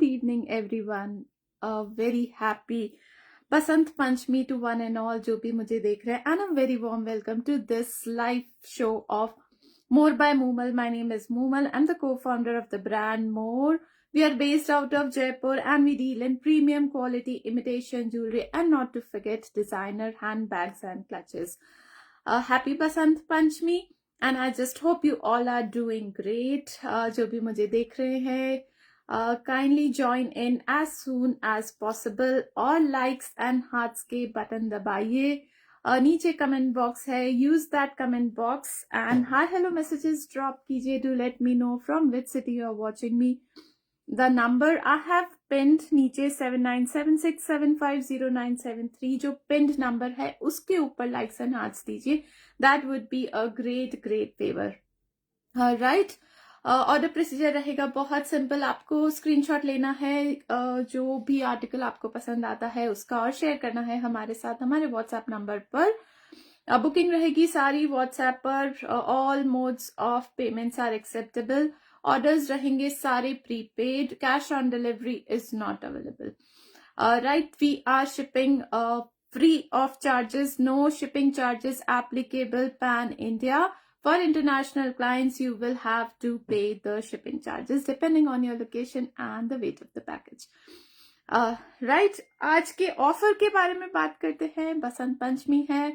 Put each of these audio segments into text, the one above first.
evening, everyone. A very happy Basant Panchami to one and all जो भी मुझे देख रहे हैं, and a very warm welcome to this live show of More by Moomal. My name is Moomal. I'm the co-founder of the brand More. We are based out of Jaipur and we deal in premium quality imitation jewelry and not to forget designer handbags and clutches. Happy Basant Panchami and I just hope you all are doing great. जो भी मुझे देख रहे हैं, kindly join in as soon as possible और likes and hearts के button दबाइए. नीचे कमेंट बॉक्स है, use that comment box and hi hello messages drop कीजिए. Do let me know from which city you are watching me. The number I have pinned नीचे 7976750973 जो pinned number है उसके ऊपर लाइक्स एंड हार्ट्स दीजिए. That would be a great favour. Right, order procedure रहेगा बहुत simple. आपको screenshot लेना है जो भी आर्टिकल आपको पसंद आता है उसका और शेयर करना है हमारे साथ हमारे व्हाट्सएप नंबर पर. बुकिंग रहेगी सारी व्हाट्सएप पर. All modes of payments are acceptable. Orders रहेंगे सारे prepaid. Cash on delivery is not available. Right, we are shipping free of charges. No shipping charges applicable pan India. For international clients, you will have to pay the shipping charges depending on your location and the weight of the package. Right, आज के offer के बारे में बात करते हैं. बसंत पंचमी है,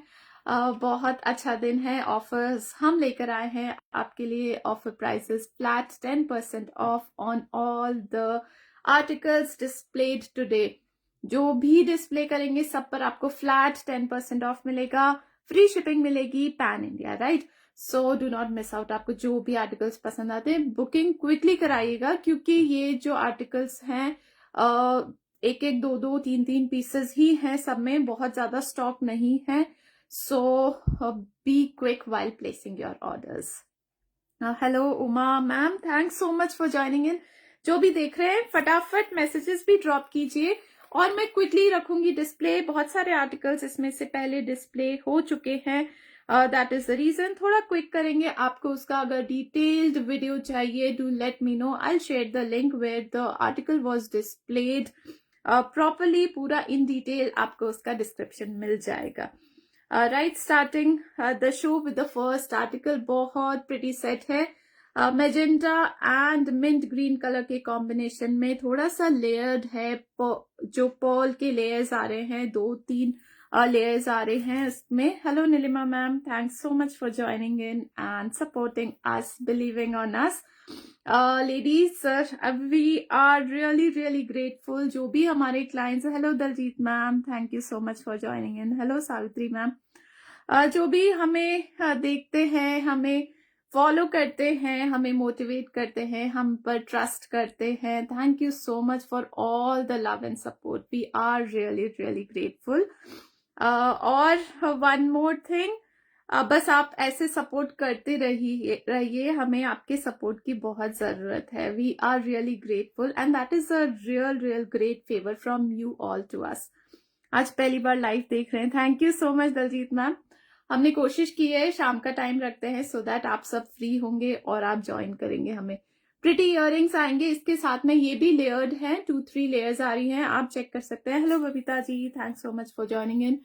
बहुत अच्छा दिन है. ऑफर्स हम लेकर आए हैं आपके लिए. Offer prices flat 10% of on all the articles displayed today. जो भी डिस्प्ले करेंगे सब पर आपको फ्लैट 10% ऑफ मिलेगा. फ्री शिपिंग मिलेगी pan India. Right, so do not miss out. आपको जो भी आर्टिकल्स पसंद आते हैं बुकिंग क्विकली कराइएगा क्योंकि ये जो आर्टिकल्स हैं एक एक दो तीन पीसेस ही हैं. सब में बहुत ज्यादा स्टॉक नहीं है. So be quick while placing your orders. Hello Uma ma'am, thanks so much for joining in. जो भी देख रहे हैं फटाफट मैसेजेस भी ड्रॉप कीजिए और मैं क्विकली रखूंगी डिस्प्ले. बहुत सारे आर्टिकल्स इसमें से पहले डिस्प्ले हो चुके हैं. That is the reason. थोड़ा क्विक करेंगे. आपको उसका अगर डिटेल्ड वीडियो चाहिए do let me know. I share the link where the article was displayed properly. पूरा इन डिटेल आपको उसका डिस्क्रिप्शन मिल जाएगा. Right, starting the show with the first article. बहुत प्रिटी सेट है. Magenta and mint green colour के combination में थोड़ा सा लेयर्ड है. जो पर्ल के लेयर्स आ रहे हैं 2-3 layers आ रहे हैं इसमें. Hello Neelima ma'am, thanks so much for joining in and supporting us, believing on us. Ladies, we are really grateful. जो भी हमारे clients. Hello Daljeet ma'am, thank you so much for joining in. Hello Savitri ma'am. जो भी हमें देखते हैं, हमें follow करते हैं, हमें मोटिवेट करते हैं, हम पर ट्रस्ट करते हैं, thank you so much for all the love and support. We are really grateful. और वन मोर थिंग, बस आप ऐसे सपोर्ट करते रहिए. हमें आपके सपोर्ट की बहुत जरूरत है. We are really grateful and that is a real great favour from you all to us. आज पहली बार लाइव देख रहे हैं, thank you so much Daljeet ma'am. हमने कोशिश की है शाम का टाइम रखते हैं सो दैट आप सब फ्री होंगे और आप ज्वाइन करेंगे हमें. प्रिटी इयररिंग्स आएंगे इसके साथ में. ये भी लेयर्ड हैं, 2-3 लेयर्स आ रही हैं, आप चेक कर सकते हैं. Hello Babita ji, thanks so much for joining in.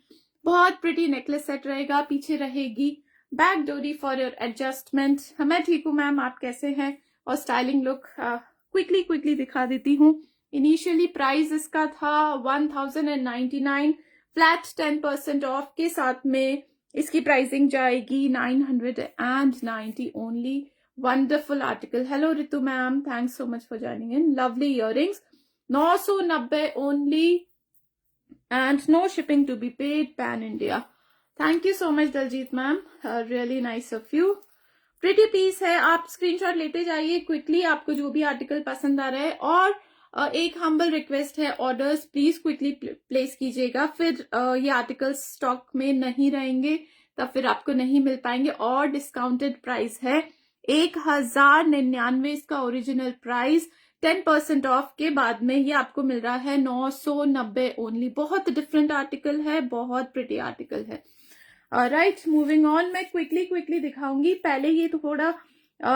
बहुत प्रिटी नेकलेस सेट रहेगा. पीछे रहेगी बैक डोरी फॉर योर एडजस्टमेंट. मैं ठीक हूँ मैम, आप कैसे हैं? और स्टाइलिंग लुक क्विकली दिखा देती हूँ. इनिशियली प्राइस इसका था 1099. फ्लैट 10% ऑफ के साथ में इसकी प्राइसिंग जाएगी 990 only. Wonderful article. Hello Ritu ma'am, thanks so much for joining in. Lovely earrings 990 only and no shipping to be paid pan India. Thank you so much Daljeet ma'am, really nice of you. Pretty piece है, आप screenshot लेते जाइए quickly. आपको जो भी article पसंद आ रहा है. और एक हम्बल रिक्वेस्ट है, ऑर्डर्स प्लीज क्विकली प्लेस कीजिएगा. फिर ये आर्टिकल्स स्टॉक में नहीं रहेंगे, तब फिर आपको नहीं मिल पाएंगे. और डिस्काउंटेड प्राइस है 1099 इसका ओरिजिनल प्राइस. 10% ऑफ के बाद में ये आपको मिल रहा है 990 ओनली. बहुत डिफरेंट आर्टिकल है, बहुत प्रिटी आर्टिकल है. Right, moving on. मैं क्विकली दिखाऊंगी. पहले ये तो थोड़ा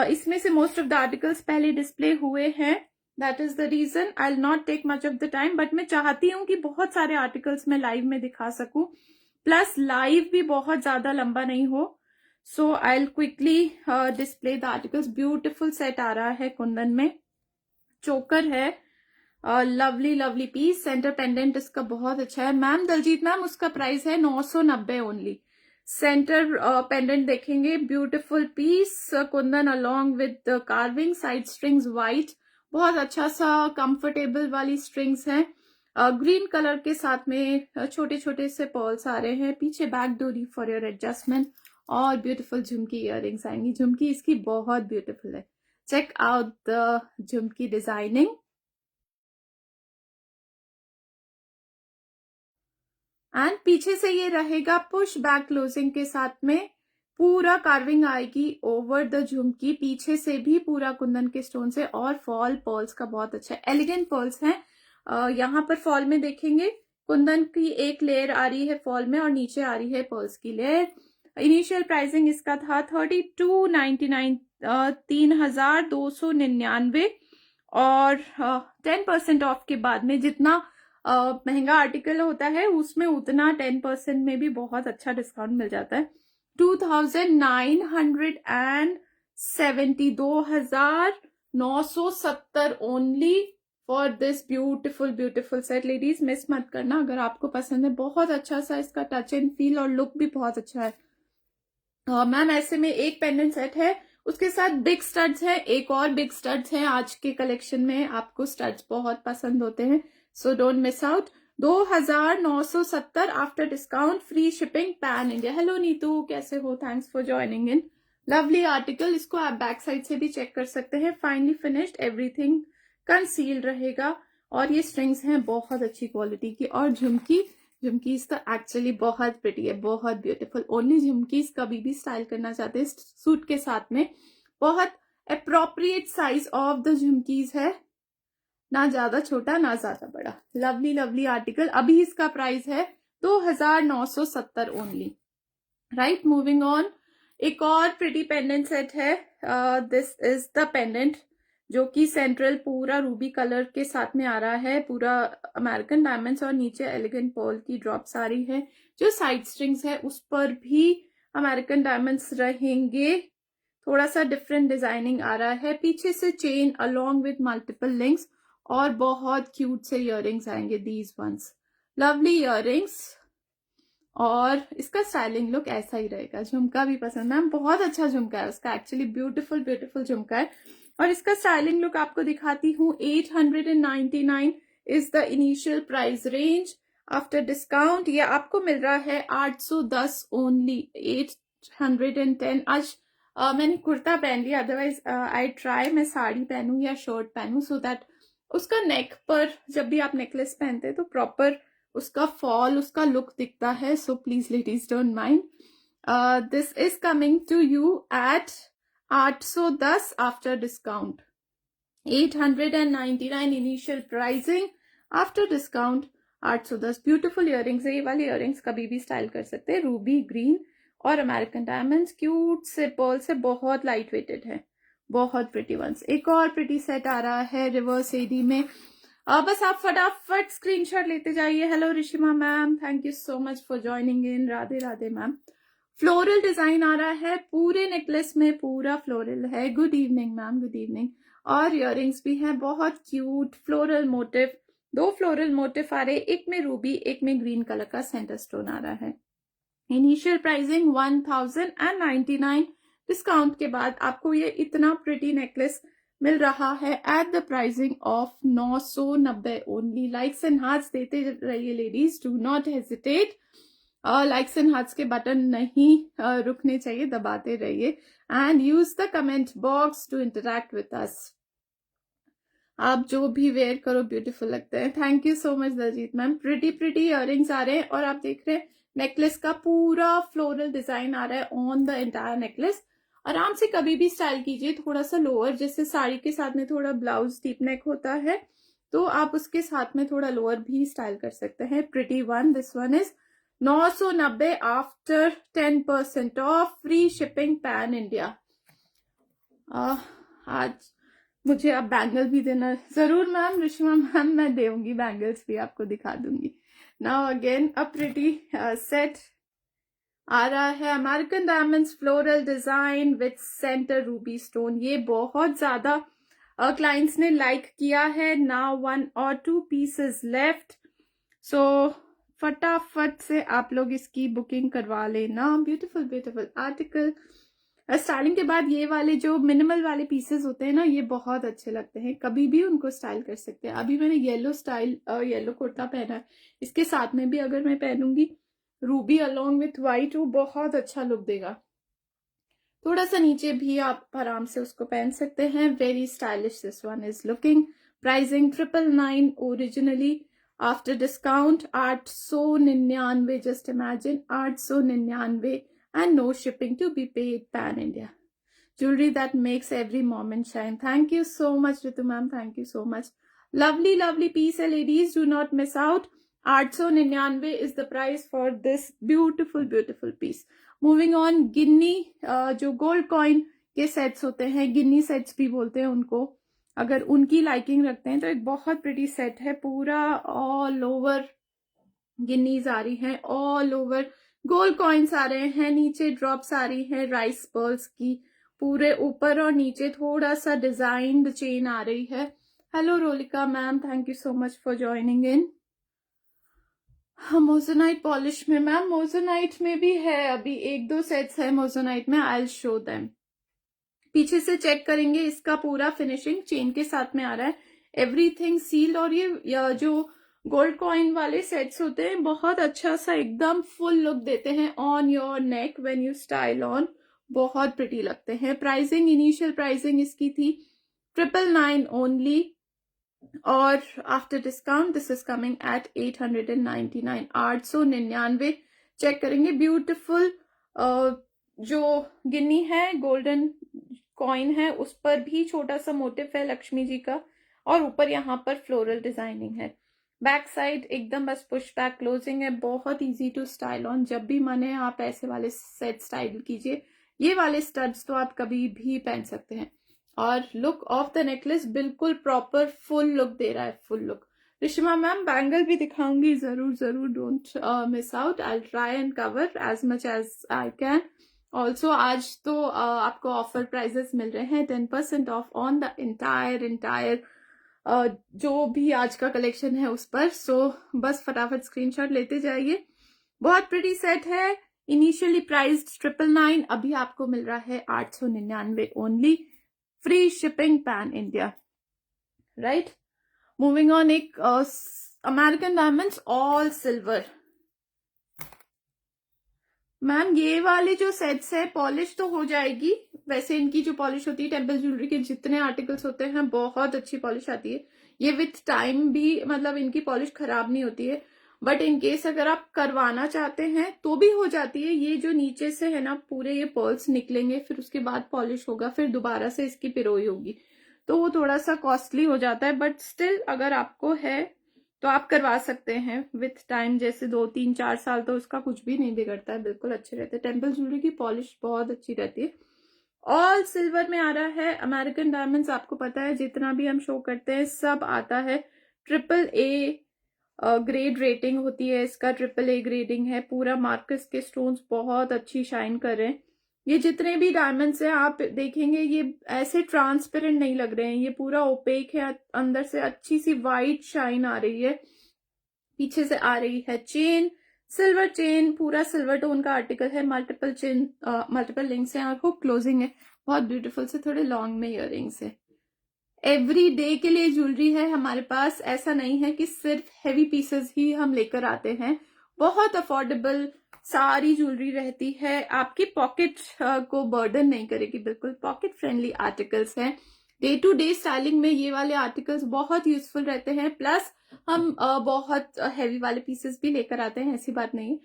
इसमें से मोस्ट ऑफ द आर्टिकल्स पहले डिस्प्ले हुए हैं. That is the reason I will not take much of the time, but मैं चाहती हूँ कि बहुत सारे आर्टिकल्स मैं लाइव में दिखा सकूं, प्लस लाइव भी बहुत ज्यादा लंबा नहीं हो. So I will quickly display the articles. Beautiful set आ रहा है कुंदन में. चोकर है, lovely lovely piece. Centre pendant इसका बहुत अच्छा है. मैम दलजीत मैम, उसका प्राइस है 990 ओनली. सेंटर पेंडेंट देखेंगे, beautiful piece kundan along with carving, side strings white, बहुत अच्छा सा कंफर्टेबल वाली स्ट्रिंग्स हैं. ग्रीन कलर के साथ में छोटे छोटे से पर्ल्स आ रहे हैं. पीछे बैक डोरी फॉर योर एडजस्टमेंट, और ब्यूटिफुल झुमकी इयररिंग्स आएंगी. झुमकी इसकी बहुत ब्यूटिफुल है. Check out the jhumki designing. And पीछे से ये रहेगा पुश बैक क्लोजिंग के साथ में. पूरा कार्विंग आएगी ओवर द झुमकी. पीछे से भी पूरा कुंदन के स्टोन से, और फॉल पर्ल्स का बहुत अच्छा एलिगेंट पर्ल्स हैं. यहाँ पर फॉल में देखेंगे कुंदन की एक लेयर आ रही है फॉल में, और नीचे आ रही है पर्ल्स की लेयर. इनिशियल प्राइसिंग इसका था 3299, 3299, और 10% ऑफ के बाद में जितना महंगा आर्टिकल होता है उसमें उतना 10% में भी बहुत अच्छा डिस्काउंट मिल जाता है. 2970, 2970 only for this beautiful beautiful set. Ladies miss मत करना अगर आपको पसंद है. बहुत अच्छा सा इसका टच एंड फील और लुक भी बहुत अच्छा है. मैम ऐसे में एक पेंडेंट सेट है, उसके साथ बिग स्टड्स है. एक और बिग स्टड्स है आज के कलेक्शन में. आपको स्टड्स बहुत पसंद होते हैं, so don't miss out. 2970 after discount, free shipping, pan India. Hello Neetu, कैसे हो? Thanks for joining in. Lovely article. इसको आप बैक साइड से भी चेक कर सकते हैं. फाइनली फिनिश्ड, एवरीथिंग कंसील्ड रहेगा. और ये स्ट्रिंग्स हैं बहुत अच्छी क्वालिटी की. और झुमकीज तो एक्चुअली बहुत प्रिटी है, बहुत ब्यूटीफुल. ओनली झुमकीज कभी भी स्टाइल करना चाहते हैं सूट के साथ में, बहुत अप्रोप्रिएट साइज ऑफ द झुमकीज है. ना ज्यादा छोटा ना ज्यादा बड़ा. Lovely lovely article. अभी इसका प्राइस है 2970 ओनली. Right, moving on. एक और प्रिटी पेंडेंट सेट है. दिस इज द पेंडेंट जो कि सेंट्रल पूरा रूबी कलर के साथ में आ रहा है. पूरा अमेरिकन डायमंड्स और नीचे एलिगेंट पर्ल की ड्रॉप्स आ रही है. जो साइड स्ट्रिंग्स है उस पर भी अमेरिकन डायमंड्स रहेंगे. थोड़ा सा डिफरेंट डिजाइनिंग आ रहा है. पीछे से chain along with multiple links, और बहुत क्यूट से इयररिंग्स आएंगे. These once lovely earrings. और इसका स्टाइलिंग लुक ऐसा ही रहेगा. झुमका भी पसंद मैम, बहुत अच्छा झुमका है उसका. एक्चुअली ब्यूटीफुल ब्यूटीफुल झुमका है. और इसका स्टाइलिंग लुक आपको दिखाती हूँ. 899 is the initial price range. After discount ये आपको मिल रहा है 810 ओनली. 810. आज मैंने कुर्ता पहन लिया, अदरवाइज आई ट्राई मैं साड़ी पहनूं या शर्ट पहनूं, सो दैट उसका नेक पर जब भी आप नेकलेस पहनते हैं तो प्रॉपर उसका फॉल, उसका लुक दिखता है. So please ladies don't mind. This is coming to you at 810 after discount. 899 initial pricing, after discount 810. Beautiful earrings है. ये वाली इयररिंग्स कभी भी स्टाइल कर सकते हैं. रूबी ग्रीन और अमेरिकन डायमंड्स, क्यूट से पर्ल से, बहुत लाइट वेटेड है, बहुत प्रिटी वंस. एक और प्रिटी सेट आ रहा है रिवर्स एडी में. बस आप फटाफट स्क्रीनशॉट लेते जाइए. Hello Rishima ma'am, thank you so much for joining in. Radhe Radhe ma'am. Floral design आ रहा है पूरे नेकलेस में, पूरा फ्लोरल है. Good evening ma'am, good evening. और इयररिंग्स भी हैं बहुत cute. Floral motif, 2 floral motif आ रहे, एक में रूबी एक में ग्रीन कलर का सेंटर स्टोन आ रहा है. Initial pricing 1099. डिस्काउंट के बाद आपको ये इतना प्रिटी नेकलेस मिल रहा है at the pricing of 990 only. Likes and hearts देते रहिए ladies, do not hesitate. Likes and hearts के बटन नहीं रुकने चाहिए, दबाते रहिए. And use the comment box to interact with us. आप जो भी वेयर करो ब्यूटीफुल लगते हैं. Thank you so much Daljeet ma'am. Pretty pretty earrings आ रहे हैं, और आप देख रहे हैं नेकलेस का पूरा फ्लोरल डिजाइन आ रहा है ऑन द एंटायर नेकलेस. आराम से कभी भी स्टाइल कीजिए. थोड़ा सा लोअर, जैसे साड़ी के साथ में थोड़ा ब्लाउज डीप नेक होता है, तो आप उसके साथ में थोड़ा लोअर भी स्टाइल कर सकते हैं. Pretty one. This one is 990 after 10% of, free shipping, pan India. आज मुझे आप बैंगल भी देना जरूर मैम, रिश्मा मैम, मैं दूंगी बैंगल्स भी, आपको दिखा दूंगी। Now again a pretty set आ रहा है, American diamonds floral design with centre ruby stone. ये बहुत ज्यादा क्लाइंट्स ने लाइक किया है। Now 1 or 2 pieces left, so फटाफट से आप लोग इसकी बुकिंग करवा लेना। Beautiful beautiful article. स्टाइलिंग के बाद ये वाले जो मिनिमल वाले पीसेस होते हैं ना, ये बहुत अच्छे लगते हैं, कभी भी उनको स्टाइल कर सकते हैं। अभी मैंने येलो स्टाइल येलो कुर्ता पहना है, इसके साथ में भी अगर मैं पहनूंगी रूबी अलोंग विथ वाइट, वो बहुत अच्छा लुक देगा। थोड़ा सा नीचे भी आप आराम से उसको पहन सकते हैं। Very stylish this one is looking. Pricing 999 originally, after discount 899। Just imagine 899 and no shipping to be paid pan India. Jewelry that makes every moment shine. Thank you so much Ritu ma'am, thank you so much. Lovely lovely piece hai ladies, do not miss out. 899 is the price for this beautiful beautiful piece. Moving on, गिन्नी जो gold coin के sets होते हैं, गिन्नी sets भी बोलते हैं उनको, अगर उनकी लाइकिंग रखते हैं तो एक बहुत प्रिटी सेट है। पूरा ऑल ओवर गिन्नीज आ रही है, ऑल ओवर गोल्ड कॉइन्स आ रहे हैं, नीचे ड्रॉप्स आ रही है राइस पर्ल्स की, पूरे ऊपर और नीचे थोड़ा सा डिजाइन्ड चेन आ रही है। Hello Rolika ma'am, thank you so much for joining in. Moissanite polish में मैम, मोजोनाइट में भी है अभी 1-2 सेट्स है मोजोनाइट में, आई विल शो देम। पीछे से चेक करेंगे, इसका पूरा फिनिशिंग चेन के साथ में आ रहा है, एवरीथिंग सील्ड। और ये जो गोल्ड कॉइन वाले सेट्स होते हैं बहुत अच्छा सा एकदम फुल लुक देते हैं on your neck when you style on, बहुत प्रिटी लगते हैं। प्राइसिंग, इनिशियल प्राइसिंग इसकी थी 999 ओनली, और after discount this is coming at 899, 899। Check करेंगे, ब्यूटिफुल जो गिन्नी है, गोल्डन कॉइन है, उस पर भी छोटा सा मोटिव है लक्ष्मी जी का, और ऊपर यहाँ पर फ्लोरल डिजाइनिंग है। बैक साइड एकदम बस पुश बैक क्लोजिंग है, बहुत इजी टू स्टाइल ऑन। जब भी मन है आप ऐसे वाले सेट स्टाइल कीजिए, ये वाले स्टड्स तो आप कभी भी पहन सकते हैं। और लुक ऑफ द नेकलेस बिल्कुल प्रॉपर फुल लुक दे रहा है, full look. Rishma ma'am bangle भी दिखाऊंगी जरूर जरूर, don't miss out. I try and cover as much as I can. Also आज तो आपको ऑफर प्राइजेस मिल रहे हैं, 10% ऑफ ऑन द इंटायर जो भी आज का कलेक्शन है उस पर। सो बस फटाफट स्क्रीनशॉट लेते जाइए। बहुत प्रिटी सेट है, इनिशियली प्राइस्ड 999, अभी आपको मिल रहा है 899 only, free shipping pan India. Right, moving on, एक American diamonds all silver. Ma'am ये वाले जो सेट्स है पॉलिश तो हो जाएगी, वैसे इनकी जो पॉलिश होती है टेम्पल ज्वेलरी के जितने आर्टिकल्स होते हैं बहुत अच्छी पॉलिश आती है। ये विथ टाइम भी मतलब इनकी पॉलिश खराब नहीं होती है, बट इन केस अगर आप करवाना चाहते हैं तो भी हो जाती है। ये जो नीचे से है ना पूरे ये पर्ल्स निकलेंगे, फिर उसके बाद पॉलिश होगा, फिर दोबारा से इसकी पिरोई होगी, तो वो थोड़ा सा कॉस्टली हो जाता है। बट स्टिल अगर आपको है तो आप करवा सकते हैं विथ टाइम, जैसे 2-3-4 साल तो उसका कुछ भी नहीं बिगड़ता है, बिल्कुल अच्छे रहते हैं। टेम्पल ज्वेलरी की पॉलिश बहुत अच्छी रहती है। ऑल सिल्वर में आ रहा है अमेरिकन डायमंड्स, आपको पता है जितना भी हम शो करते हैं सब आता है AAA ग्रेड रेटिंग होती है इसका, AAA ग्रेडिंग है। पूरा मार्कस के स्टोन्स बहुत अच्छी शाइन कर रहे हैं। ये जितने भी डायमंड्स हैं आप देखेंगे ये ऐसे ट्रांसपेरेंट नहीं लग रहे हैं, ये पूरा ओपेक है, अंदर से अच्छी सी वाइट शाइन आ रही है। पीछे से आ रही है चेन, सिल्वर चेन, पूरा सिल्वर टोन का आर्टिकल है, मल्टीपल चेन, मल्टीपल लिंक्स हैं और हुक क्लोजिंग है, बहुत ब्यूटीफुल से थोड़े लॉन्ग में इयररिंग्स है। एवरी डे के लिए ज्वेलरी है हमारे पास, ऐसा नहीं है कि सिर्फ हेवी पीसेस ही हम लेकर आते हैं, बहुत अफोर्डेबल सारी ज्वेलरी रहती है, आपकी पॉकेट को बर्डन नहीं करेगी, बिल्कुल पॉकेट फ्रेंडली आर्टिकल्स हैं। डे टू डे स्टाइलिंग में ये वाले आर्टिकल्स बहुत यूजफुल रहते हैं, प्लस हम बहुत हेवी वाले पीसेस भी लेकर आते हैं, ऐसी बात नहीं।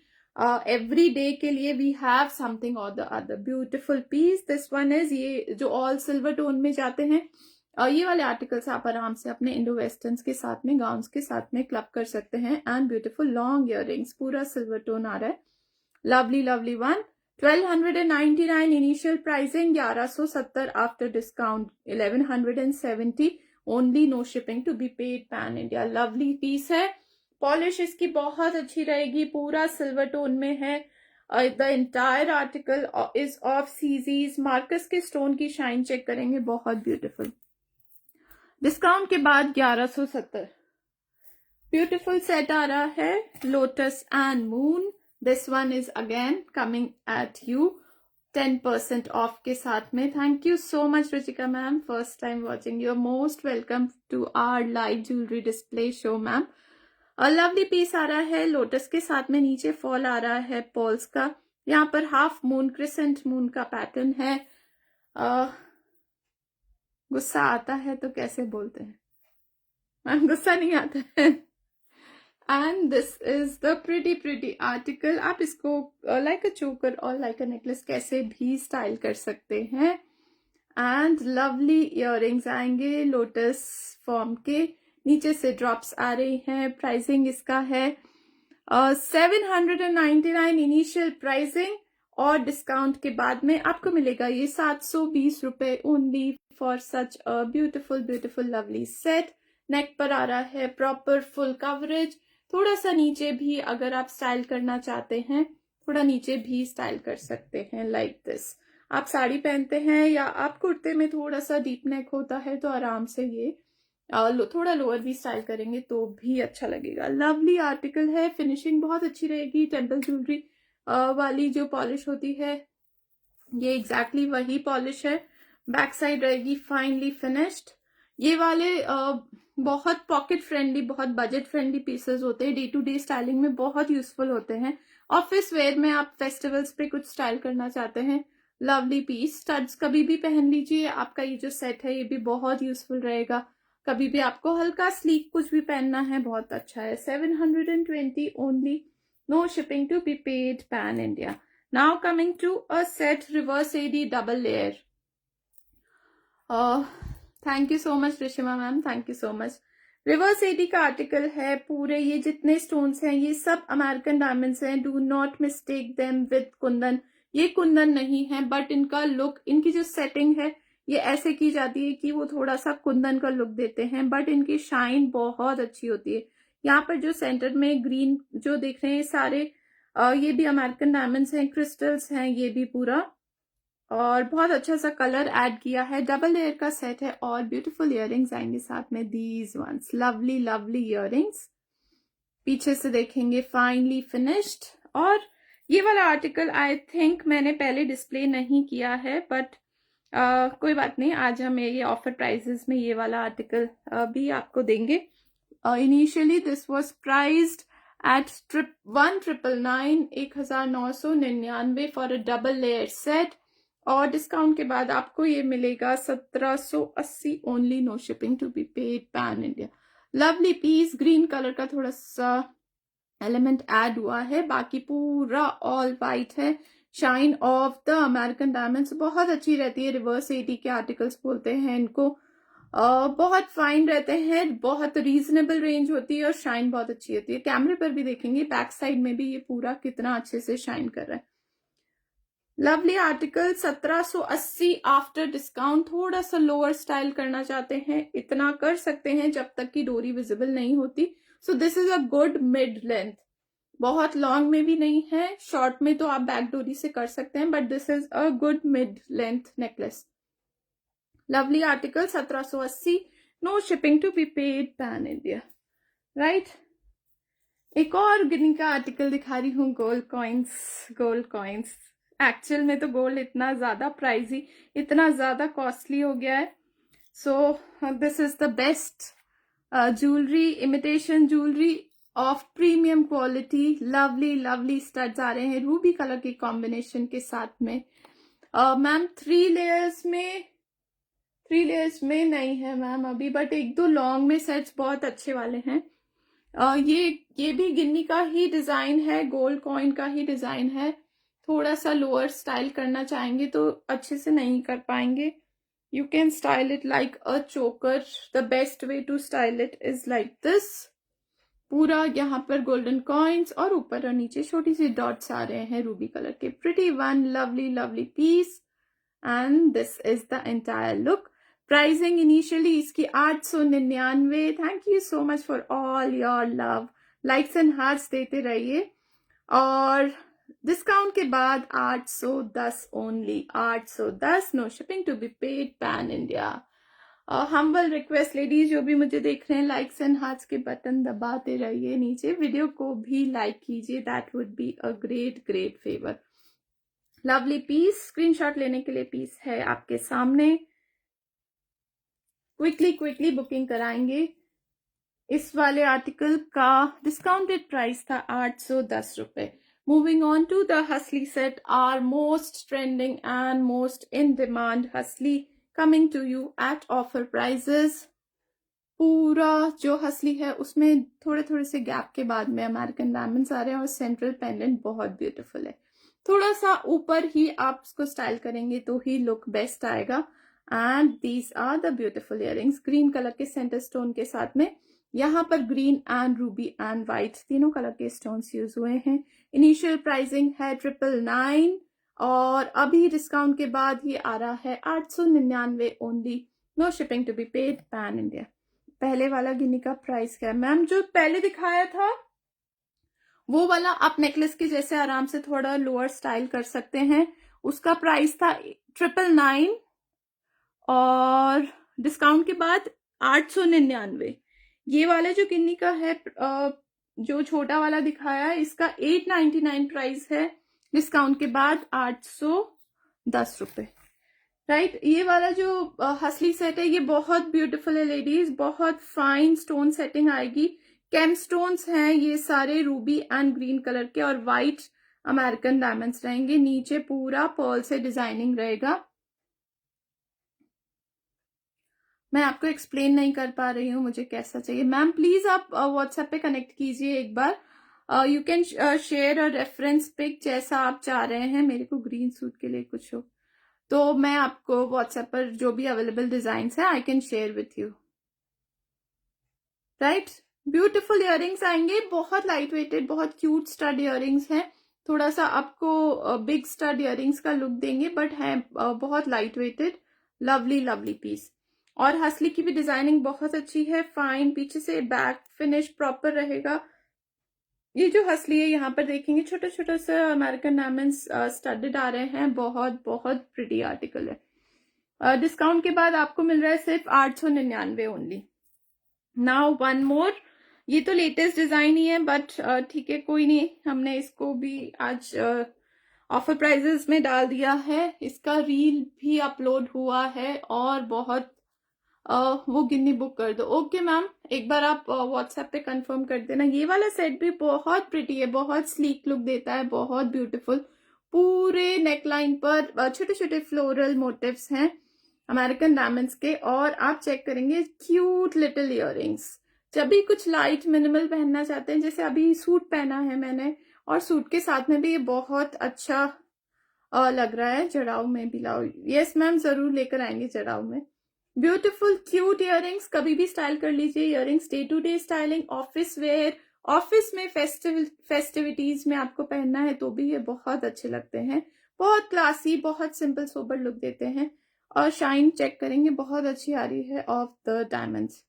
एवरी डे के लिए वी हैव समथिंग और the other beautiful piece. This one is, ये जो ऑल सिल्वर टोन में जाते हैं ये वाले आर्टिकल्स आप आराम से अपने इंडो वेस्टर्न्स के साथ में, गाउन्स के साथ में क्लब कर सकते हैं। एंड ब्यूटीफुल लॉन्ग इयररिंग्स, पूरा सिल्वर टोन आ रहा है, lovely lovely one. 1299 initial pricing, 1170 after discount, 1170 only, no shipping to be paid pan India. Lovely piece है, पॉलिश इसकी बहुत अच्छी रहेगी, पूरा सिल्वर टोन में है। The entire article is of CZs, marquise के स्टोन की शाइन चेक करेंगे, बहुत ब्यूटीफुल। डिस्काउंट के बाद 1170। ब्यूटीफुल सेट आ रहा है, lotus and moon. This one is again coming at you 10% off के साथ में। Thank you so much Ruchika ma'am, first time watching, you are most welcome to our live jewellery display show ma'am. Lovely piece आ रहा है, lotus के साथ में नीचे फॉल आ रहा है पॉल्स का, यहाँ पर हाफ मून, क्रिसेंट मून का पैटर्न है। गुस्सा आता है तो कैसे बोलते हैं मैम? गुस्सा नहीं आता है। And this is the pretty article. आप इसको लाइक अ चोकर और लाइक अ नेकलेस कैसे भी स्टाइल कर सकते हैं। एंड लवली इयररिंग्स आएंगे लोटस फॉर्म के, नीचे से ड्रॉप्स आ रही हैं। प्राइसिंग इसका है 799 इनिशियल प्राइसिंग, और डिस्काउंट के बाद में आपको मिलेगा ये 720 रुपए only for such a beautiful lovely set. Neck पर आ रहा है प्रॉपर फुल कवरेज, थोड़ा सा नीचे भी अगर आप स्टाइल करना चाहते हैं, थोड़ा नीचे भी स्टाइल कर सकते हैं लाइक दिस। आप साड़ी पहनते हैं या आप कुर्ते में थोड़ा सा डीप नेक होता है तो आराम से ये थोड़ा लोअर भी स्टाइल करेंगे तो भी अच्छा लगेगा। लवली आर्टिकल है, फिनिशिंग बहुत अच्छी रहेगी। टेम्पल ज्वेलरी वाली जो पॉलिश होती है, ये एग्जैक्टली वही पॉलिश है। बैक साइड रहेगी फाइनली फिनिश्ड। ये वाले बहुत पॉकेट फ्रेंडली, बहुत बजट फ्रेंडली पीसेस होते हैं, डे टू डे स्टाइलिंग में बहुत यूजफुल होते हैं। ऑफिस वेयर में आप फेस्टिवल्स पे कुछ स्टाइल करना चाहते हैं, लवली पीस। स्टड्स कभी भी पहन लीजिए, आपका ये जो सेट है ये भी बहुत यूजफुल रहेगा। कभी भी आपको हल्का स्लीक कुछ भी पहनना है, बहुत अच्छा है। 720 only, no shipping to be paid pan India. Now coming to a set reverse AD double layer. Thank you so much Rishima ma'am, thank you so much. Reverse AD का आर्टिकल है, पूरे ये जितने स्टोन्स हैं ये सब अमेरिकन डायमंड्स हैं। Do not mistake them with kundan, ये कुंदन नहीं है, बट इनका लुक, इनकी जो सेटिंग है ये ऐसे की जाती है कि वो थोड़ा सा कुंदन का लुक देते हैं, बट इनकी शाइन बहुत अच्छी होती है। यहाँ पर जो सेंटर में ग्रीन जो देख रहे हैं सारे, ये भी अमेरिकन डायमंड्स हैं, क्रिस्टल्स हैं ये भी पूरा, और बहुत अच्छा सा कलर ऐड किया है। डबल लेयर का सेट है और ब्यूटीफुल इयररिंग्स आएंगे साथ में, दीज वंस लवली इयररिंग्स। पीछे से देखेंगे फाइनली फिनिश्ड। और ये वाला आर्टिकल आई थिंक मैंने पहले डिस्प्ले नहीं किया है, बट कोई बात नहीं, आज हम ये ऑफर प्राइसेस में ये वाला आर्टिकल भी आपको देंगे। Initially this was priced at 1999, 1999 for a double layer set, और डिस्काउंट के बाद आपको ये मिलेगा 1780 only, no shipping to be paid pan India. Lovely piece, green colour का थोड़ा सा एलिमेंट ऐड हुआ है, बाकी पूरा ऑल वाइट है। Shine of the American diamonds बहुत अच्छी रहती है। रिवर्स एडी के आर्टिकल्स बोलते हैं इनको, बहुत फाइन रहते हैं, बहुत रीजनेबल रेंज होती है और शाइन बहुत अच्छी होती है। कैमरे पर भी देखेंगे बैक साइड में भी ये पूरा कितना अच्छे से शाइन कर रहा है। Lovely article 1780 after discount. थोड़ा सा लोअर स्टाइल करना चाहते हैं इतना कर सकते हैं जब तक कि डोरी विजिबल नहीं होती। सो this is a good mid length, बहुत लॉन्ग में भी नहीं है, शॉर्ट में तो आप बैक डोरी से कर सकते हैं, but this is a good mid length necklace. Lovely article 1780, no shipping to be paid pan India, right. एक और गिनी का आर्टिकल दिखा रही हूँ, गोल्ड कॉइन्स। एक्चुअल में तो गोल्ड इतना ज्यादा प्राइजी, इतना ज्यादा कॉस्टली हो गया है। So this is the best jewellery, imitation jewellery of premium quality. Lovely studs आ रहे हैं रूबी कलर के कॉम्बिनेशन के साथ में। मैम 3 लेयर्स में नहीं है मैम अभी, बट 1-2 लॉन्ग में सेट्स बहुत अच्छे वाले हैं। ये भी गिन्नी का ही डिजाइन है, गोल्ड कॉइन का ही डिजाइन है। थोड़ा सा लोअर स्टाइल करना चाहेंगे तो अच्छे से नहीं कर पाएंगे। You can style it like a choker. The best way to style it is like this. पूरा यहाँ पर गोल्डन कॉइन्स और ऊपर और नीचे छोटी सी डॉट्स आ रहे हैं रूबी कलर के. Pretty one, lovely lovely piece. And this is the entire look. Pricing initially इसकी 899. Thank you so much for all your love. Likes and hearts देते रहिए. और डिस्काउंट के बाद 810 only. 810. No shipping to be paid pan India. Humble request ladies जो भी मुझे देख रहे हैं, लाइक्स एंड हार्ट्स के बटन दबाते रहिए नीचे. वीडियो को भी लाइक कीजिए. That would be a great great favour. Lovely piece. Screenshot लेने के लिए पीस है आपके सामने. क्विकली बुकिंग कराएंगे. इस वाले आर्टिकल का डिस्काउंटेड प्राइस था 810 रुपए. Moving on to the hasli set, our most trending and most in demand hasli coming to you at offer prices. पूरा जो हसली है उसमें थोड़े थोड़े से गैप के बाद में अमेरिकन डायमंड्स आ रहे हैं और सेंट्रल पेंडेंट बहुत ब्यूटीफुल है. थोड़ा सा ऊपर ही आप उसको स्टाइल करेंगे तो ही लुक बेस्ट आएगा. And these are the beautiful earrings. Green colour के सेंटर स्टोन के साथ में यहाँ पर green and ruby and white तीनों कलर के स्टोन्स यूज हुए हैं. इनिशियल प्राइसिंग है 999 और अभी डिस्काउंट के बाद ये आ रहा है 899 only. No shipping to be paid pan India. पहले वाला गिनी का प्राइस क्या है मैम? जो पहले दिखाया था वो वाला आप नेकलेस के जैसे आराम से थोड़ा लोअर स्टाइल कर सकते हैं. उसका प्राइस था 999 और डिस्काउंट के बाद 899. ये वाला जो गिन्नी का है जो छोटा वाला दिखाया है इसका 899 प्राइस है. डिस्काउंट के बाद 810 रुपए. राइट. ये वाला जो हसली सेट है ये बहुत ब्यूटीफुल है लेडीज. बहुत फाइन स्टोन सेटिंग आएगी. कैम स्टोन्स हैं ये सारे रूबी एंड ग्रीन कलर के और व्हाइट अमेरिकन डायमंड्स रहेंगे. नीचे पूरा पर्ल से डिजाइनिंग रहेगा. मैं आपको एक्सप्लेन नहीं कर पा रही हूँ मुझे कैसा चाहिए. मैम प्लीज आप व्हाट्सएप पे कनेक्ट कीजिए एक बार. You can share a reference pic जैसा आप चाह रहे हैं. मेरे को ग्रीन सूट के लिए कुछ हो तो मैं आपको व्हाट्सएप पर जो भी अवेलेबल डिजाइन है I can share with you. Right. Beautiful earrings आएंगे. बहुत लाइट वेटेड बहुत क्यूट स्टड इयरिंग्स हैं. थोड़ा सा आपको बिग स्टड इयरिंग्स का लुक देंगे बट है बहुत light weighted. Lovely lovely piece. और हसली की भी डिजाइनिंग बहुत अच्छी है. फाइन. पीछे से बैक फिनिश प्रॉपर रहेगा. ये जो हसली है यहाँ पर देखेंगे छोटे छोटे से अमेरिकन डायमंड्स स्टडेड आ रहे हैं. बहुत बहुत प्रिटी आर्टिकल है. डिस्काउंट के बाद आपको मिल रहा है सिर्फ 899 ओनली. Now one more. ये तो लेटेस्ट डिजाइन ही है बट ठीक है कोई नहीं. हमने इसको भी आज ऑफर प्राइजेस में डाल दिया है. इसका रील भी अपलोड हुआ है और बहुत वो गिन्नी बुक कर दो. Okay ma'am. एक बार आप व्हाट्सएप पे कंफर्म कर देना. ये वाला सेट भी बहुत प्रिटी है. बहुत स्लीक लुक देता है. बहुत ब्यूटीफुल. पूरे नेकलाइन पर छोटे छोटे फ्लोरल मोटिव्स हैं अमेरिकन डायमंड्स के. और आप चेक करेंगे क्यूट लिटिल इयरिंग्स. जब भी कुछ लाइट मिनिमल पहनना चाहते हैं जैसे अभी सूट पहना है मैंने और सूट के साथ में भी ये बहुत अच्छा लग रहा है. जड़ाऊ में भी लाओ. यस मैम जरूर लेकर आएंगे जड़ाऊ में. Beautiful cute earrings. कभी भी स्टाइल कर लीजिए earrings. Day to day styling, office wear, office में फेस्टिविटीज में आपको पहनना है तो भी ये बहुत अच्छे लगते हैं. बहुत क्लासी बहुत सिंपल सोबर लुक देते हैं. और शाइन चेक करेंगे बहुत अच्छी आ रही है of the diamonds.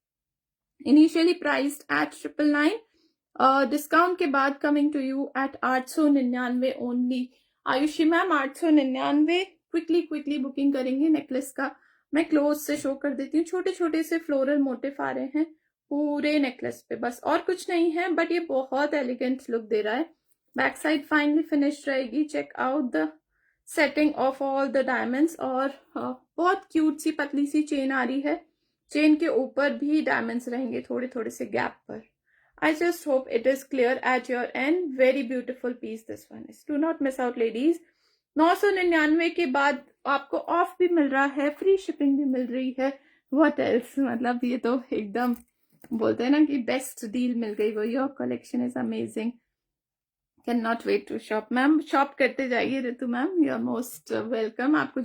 Initially priced at 999. Discount के बाद coming to you at 899 only. Ayushi ma'am 899. Quickly booking करेंगे. नेकलेस का मैं क्लोज से शो कर देती हूँ. छोटे छोटे से फ्लोरल मोटिव आ रहे हैं पूरे नेकलेस पे. बस और कुछ नहीं है बट ये बहुत एलिगेंट लुक दे रहा है. बैक साइड फाइनली फिनिश रहेगी. Check out the setting of all the diamonds. और बहुत क्यूट सी पतली सी चेन आ रही है. चेन के ऊपर भी डायमंड्स रहेंगे थोड़े थोड़े से गैप पर. I just hope it is clear at your end. Very beautiful piece this one is. Do not miss out ladies. 999 के बाद आपको ऑफ भी मिल रहा है. फ्री शिपिंग भी मिल रही है. What else. मतलब ये तो एकदम बोलते हैं ना कि बेस्ट डील मिल गई. Wow your collection is amazing. Can not wait to shop. Ma'am shop करते जाइए Ritu ma'am. You are most welcome. आपको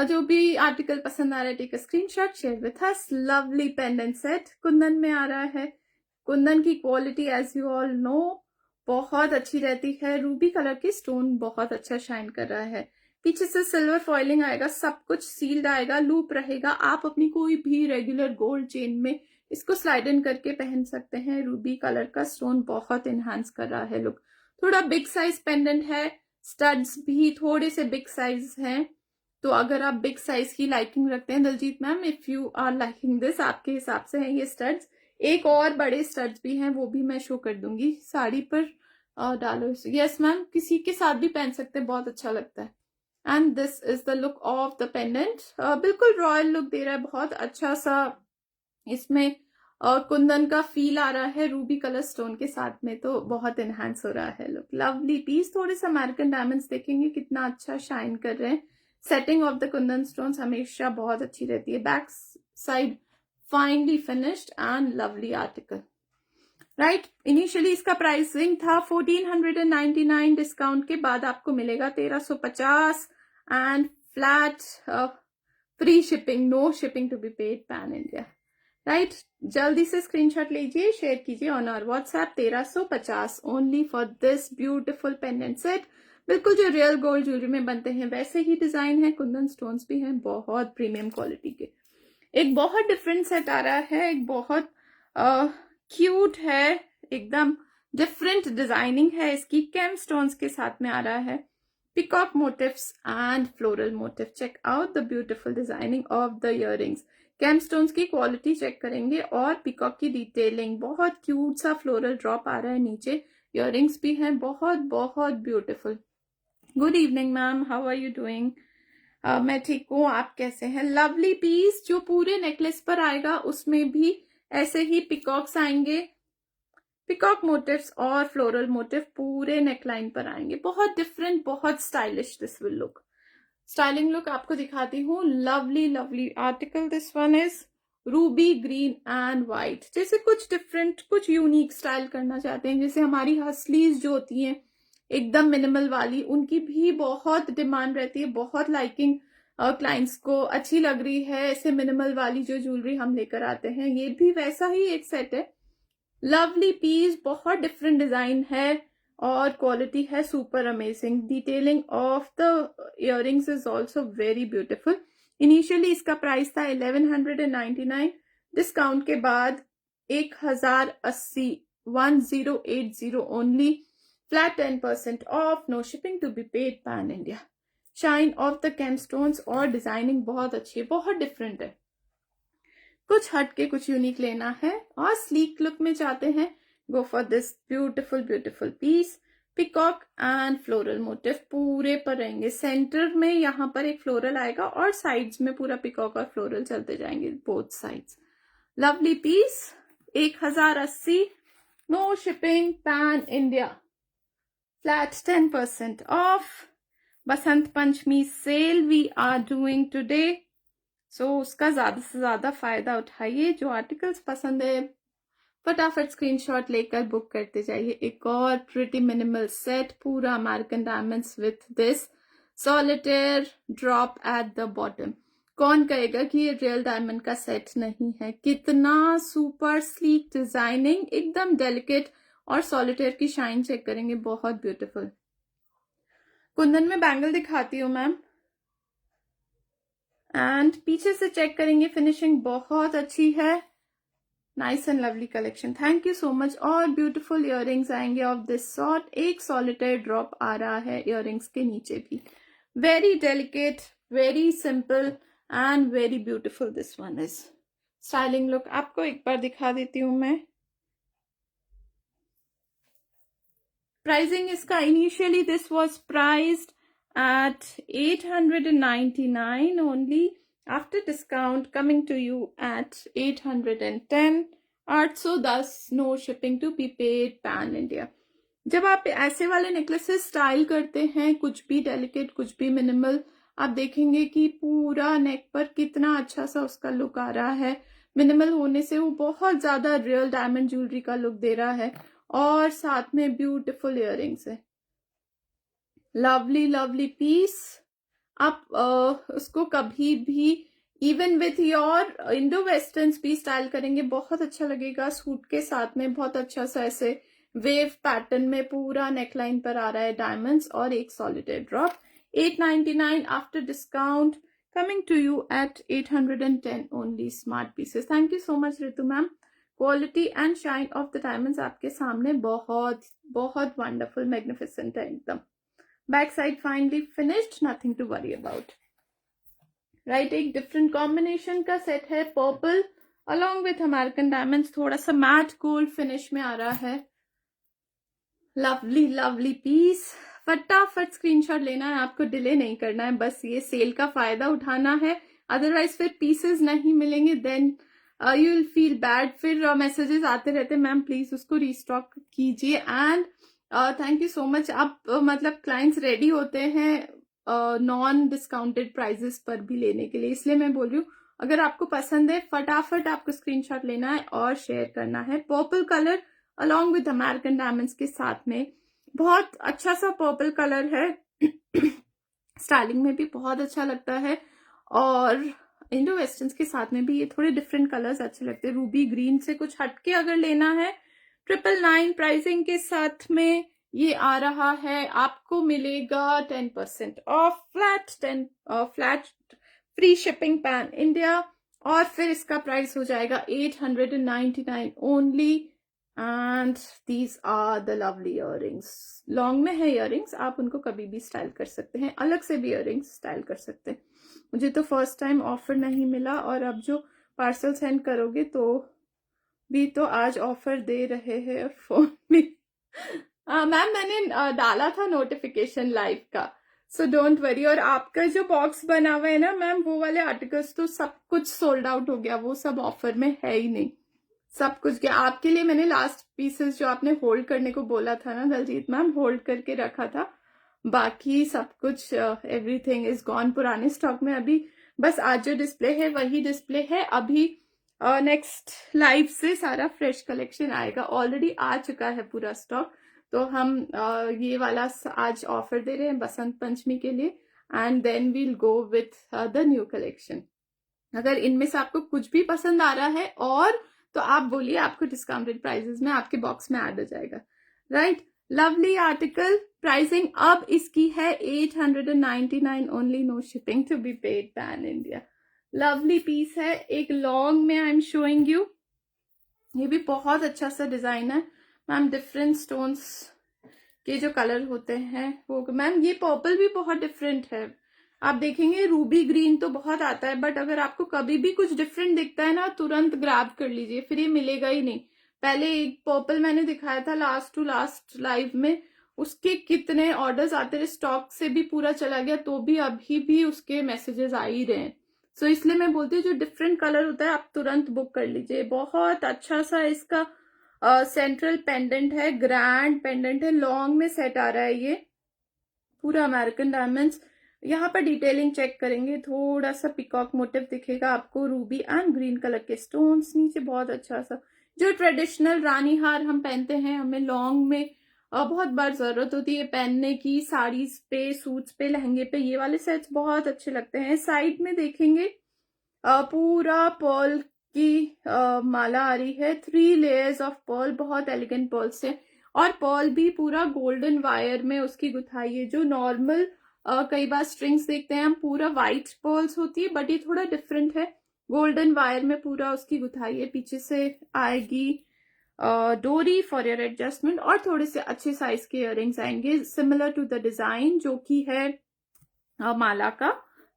जो भी आर्टिकल पसंद आ रहा है take a screenshot share with us. Lovely pendant set kundan में आ रहा है. कुंदन की quality as you all know बहुत अच्छी रहती है। रूबी कलर की स्टोन बहुत अच्छा शाइन कर रहा है। पीछे से सिल्वर फॉइलिंग आएगा, सब कुछ सील्ड आएगा, लूप रहेगा। आप अपनी कोई भी रेगुलर गोल्ड चेन में इसको स्लाइड इन करके पहन सकते हैं। रूबी कलर का स्टोन बहुत इनहांस कर रहा है लुक। थोड़ा बिग साइज पेंडेंट है, स्टड्स भी थोड़े से बिग साइज हैं। तो अगर आप बिग साइज की लाइकिंग रखते हैं Daljeet ma'am, if you are liking this, आपके हिसाब से हैं ये स्टड्स। एक और बड़े स्टड्स भी हैं, वो भी मैं शो कर दूंगी साड़ी पर डालो। यस मैम, किसी के साथ भी पहन सकते हैं, बहुत अच्छा लगता है। And this is the look of the pendant. बिल्कुल रॉयल लुक दे रहा है, बहुत अच्छा सा इसमें कुंदन का फील आ रहा है रूबी कलर स्टोन के साथ में, तो बहुत एनहांस हो रहा है लुक। लवली पीस, थोड़े से अमेरिकन डायमंड्स देखेंगे कितना अच्छा शाइन कर रहे हैं। Setting of the kundan stones हमेशा बहुत अच्छी रहती है। Back side finally finished and lovely article, right. Initially इसका प्राइसिंग था 1499, डिस्काउंट के बाद आपको मिलेगा 1350 and flat free shipping, no shipping to be paid pan India, right. जल्दी से स्क्रीनशॉट लीजिए, शेयर कीजिए on our WhatsApp. 1350 only for this beautiful pendant set. बिल्कुल जो रियल गोल्ड ज्वेलरी में बनते हैं वैसे ही डिजाइन है, कुंदन स्टोन्स भी हैं बहुत प्रीमियम क्वालिटी के। एक बहुत डिफरेंट सेट आ रहा है, एक बहुत क्यूट है, एकदम डिफरेंट डिजाइनिंग है इसकी। केम स्टोन्स के साथ में आ रहा है, peacock motifs and floral motif. Check out the beautiful designing of the earrings. Gem stones की क्वालिटी चेक करेंगे और पीकॉक की डिटेलिंग, बहुत क्यूट सा फ्लोरल ड्रॉप आ रहा है नीचे। इयररिंग्स भी हैं बहुत बहुत beautiful. Good evening ma'am, how are you doing? मैं ठीक हूँ, आप कैसे हैं? लवली पीस जो पूरे नेकलेस पर आएगा उसमें भी ऐसे ही पिकॉक्स आएंगे, पिकॉक मोटिव्स और फ्लोरल मोटिव पूरे नेकलाइन पर आएंगे। बहुत डिफरेंट, बहुत stylish this will look. Styling look आपको दिखाती हूँ। Lovely lovely article, this one is Ruby green and white. जैसे कुछ डिफरेंट, कुछ यूनिक स्टाइल करना चाहते हैं, जैसे हमारी हसलीज जो होती हैं एकदम मिनिमल वाली, उनकी भी बहुत डिमांड रहती है, बहुत लाइकिंग क्लाइंट्स को अच्छी लग रही है ऐसे मिनिमल वाली जो ज्वेलरी हम लेकर आते हैं। ये भी वैसा ही एक सेट है। लवली पीस, बहुत डिफरेंट डिजाइन है और क्वालिटी है super amazing. Detailing of the earrings is also very beautiful. Initially इसका प्राइस था 1199, डिस्काउंट के बाद 1080, 1080 only, flat 10% off, no shipping to be paid pan India. Shine of the kemp stones और designing बहुत अच्छी है, बहुत डिफरेंट है। कुछ हटके, कुछ यूनिक लेना है और स्लीक लुक में चाहते हैं, go for this beautiful beautiful piece. Peacock and floral motif पूरे पर रहेंगे। सेंटर में यहाँ पर एक फ्लोरल आएगा और साइड्स में पूरा पिकॉक और फ्लोरल चलते जाएंगे both sides. Lovely piece, 1080, no shipping pan India, flat 10% off. Basant Panchami sale we are doing today, so उसका ज्यादा से ज्यादा फायदा उठाइए। जो आर्टिकल्स पसंद है फटाफट स्क्रीनशॉट लेकर बुक करते जाइए। एक और प्रिटी मिनिमल सेट, पूरा American diamonds with this solitaire drop at the bottom. कौन कहेगा कि ये रियल डायमंड का सेट नहीं है? कितना सुपर स्लीक डिजाइनिंग, एकदम डेलिकेट, और सॉलिटेयर की शाइन चेक करेंगे, बहुत ब्यूटीफुल। कुंदन में बैंगल दिखाती हूँ मैम, एंड पीछे से चेक करेंगे, फिनिशिंग बहुत अच्छी है। Nice and lovely collection, thank you so much. और ब्यूटीफुल इयररिंग्स आएंगे ऑफ दिस सॉर्ट। एक सॉलिटेयर ड्रॉप आ रहा है इयररिंग्स के नीचे भी। Very delicate, very simple and very beautiful this one is. Styling look आपको एक बार दिखा देती हूं मैं। प्राइसिंग इसका, initially this was priced at 899 only, after discount coming to you at 810, 810, no shipping to be paid pan India। जब आप ऐसे वाले नेकलेसेस स्टाइल करते हैं, कुछ भी डेलिकेट कुछ भी मिनिमल, आप देखेंगे कि पूरा नेक पर कितना अच्छा सा उसका लुक आ रहा है। मिनिमल होने से वो बहुत ज्यादा रियल डायमंड ज्वेलरी का लुक दे रहा है और साथ में ब्यूटीफुल इयररिंग्स है। लवली लवली पीस, आप उसको कभी भी even with your Indo westerns भी स्टाइल करेंगे, बहुत अच्छा लगेगा सूट के साथ में। बहुत अच्छा सा ऐसे वेव पैटर्न में पूरा नेकलाइन पर आ रहा है डायमंड्स और एक solitaire drop. 899 after discount, coming to you at 810 only smart pieces. Thank you so much Ritu ma'am. Quality and shine of the diamonds आपके सामने बहुत बहुत वंडरफुल मैग्निफिसेंट है एकदम। Back side finally finished, nothing to worry about. Right, एक different combination का set है, purple along with American diamonds, थोड़ा सा मैट गोल्ड फिनिश में आ रहा है। लवली लवली पीस, फटाफट स्क्रीनशॉट लेना है आपको, डिले नहीं करना है, बस ये सेल का फायदा उठाना है, अदरवाइज फिर पीसेस नहीं मिलेंगे, then you will feel bad. फिर मैसेजेस आते रहते, मैम प्लीज उसको रीस्टॉक कीजिए। And thank you so much. आप मतलब क्लाइंट्स रेडी होते हैं नॉन डिस्काउंटेड प्राइजेस पर भी लेने के लिए, इसलिए मैं बोल रही हूँ अगर आपको पसंद है फटाफट आपको स्क्रीनशॉट लेना है और शेयर करना है। Purple colour along with American diamonds के साथ में, बहुत अच्छा सा पर्पल कलर है, स्टाइलिंग में भी बहुत अच्छा लगता है और इंडो वेस्टर्न्स के साथ में भी ये थोड़े डिफरेंट कलर्स अच्छे लगते हैं। रूबी ग्रीन से कुछ हटके अगर लेना है 999 प्राइसिंग के साथ में ये आ रहा है, आपको मिलेगा 10% off, flat free shipping pan India, और फिर इसका प्राइस हो जाएगा 899 only. And these are the lovely earrings. Long में है इयररिंग्स, आप उनको कभी भी स्टाइल कर सकते हैं, अलग से भी इयररिंग्स स्टाइल कर सकते हैं। मुझे तो फर्स्ट टाइम ऑफर नहीं मिला, और अब जो पार्सल सेंड करोगे तो भी तो आज ऑफर दे रहे हैं, और फोन भी मैम मैंने डाला था नोटिफिकेशन लाइव का, सो डोंट वरी। और आपका जो बॉक्स बना हुआ है ना मैम, वो वाले आर्टिकल्स तो सब कुछ सोल्ड आउट हो गया, वो सब ऑफर में है ही नहीं, सब कुछ गया। आपके लिए मैंने लास्ट पीसेस जो आपने होल्ड करने को बोला था ना दलजीत मैम, होल्ड करके रखा था, बाकी सब कुछ एवरीथिंग इज गॉन, पुराने स्टॉक में। अभी बस आज जो डिस्प्ले है वही डिस्प्ले है, अभी नेक्स्ट लाइव से सारा फ्रेश कलेक्शन आएगा, ऑलरेडी आ चुका है पूरा स्टॉक। तो हम ये वाला आज ऑफर दे रहे हैं बसंत पंचमी के लिए, and then we'll go with the new collection. अगर इनमें से आपको कुछ भी पसंद आ रहा है और तो आप बोलिए, आपको डिस्काउंटेड प्राइसेस में आपके बॉक्स में ऐड हो जाएगा। राइट, लवली आर्टिकल, प्राइसिंग अब इसकी है 899 only, no shipping to be paid pan India. Lovely piece है, एक लॉन्ग में आई एम शोइंग यू, ये भी बहुत अच्छा सा डिजाइन है मैम, डिफरेंट स्टोन्स के जो कलर होते हैं वो। मैम ये पर्पल भी बहुत डिफरेंट है, आप देखेंगे रूबी ग्रीन तो बहुत आता है, बट अगर आपको कभी भी कुछ डिफरेंट दिखता है ना, तुरंत ग्रैब कर लीजिए, फिर ये मिलेगा ही नहीं। पहले एक पर्पल मैंने दिखाया था लास्ट टू लास्ट लाइव में, उसके कितने ऑर्डर्स आते रहे, स्टॉक से भी पूरा चला गया, तो भी अभी भी उसके मैसेजेस आ ही रहे हैं। सो इसलिए मैं बोलती हूँ जो डिफरेंट कलर होता है आप तुरंत बुक कर लीजिए। बहुत अच्छा सा इसका सेंट्रल पेंडेंट है, ग्रैंड पेंडेंट है, लॉन्ग में सेट आ रहा है ये पूरा अमेरिकन डायमंड्स। यहाँ पर डिटेलिंग चेक करेंगे, थोड़ा सा पिकॉक मोटिव दिखेगा आपको, रूबी एंड ग्रीन कलर के स्टोन्स, नीचे बहुत अच्छा सा जो ट्रेडिशनल रानी हार हम पहनते हैं, हमें लॉन्ग में बहुत बार जरूरत होती है पहनने की, साड़ीज पे, सूट्स पे, लहंगे पे, ये वाले सेट्स बहुत अच्छे लगते हैं। साइड में देखेंगे पूरा पर्ल की माला आ रही है, 3 लेयर्स ऑफ पर्ल, बहुत एलिगेंट पर्ल से, और पर्ल भी पूरा गोल्डन वायर में उसकी गुथाई है। जो नॉर्मल कई बार स्ट्रिंग्स देखते हैं हम, पूरा व्हाइट पर्ल्स होती है, बट ये थोड़ा डिफरेंट है, गोल्डन वायर में पूरा उसकी गुथाई है। पीछे से आएगी डोरी फॉर योर एडजस्टमेंट, और थोड़े से अच्छे साइज के इयररिंग्स आएंगे सिमिलर टू द डिजाइन जो कि है माला का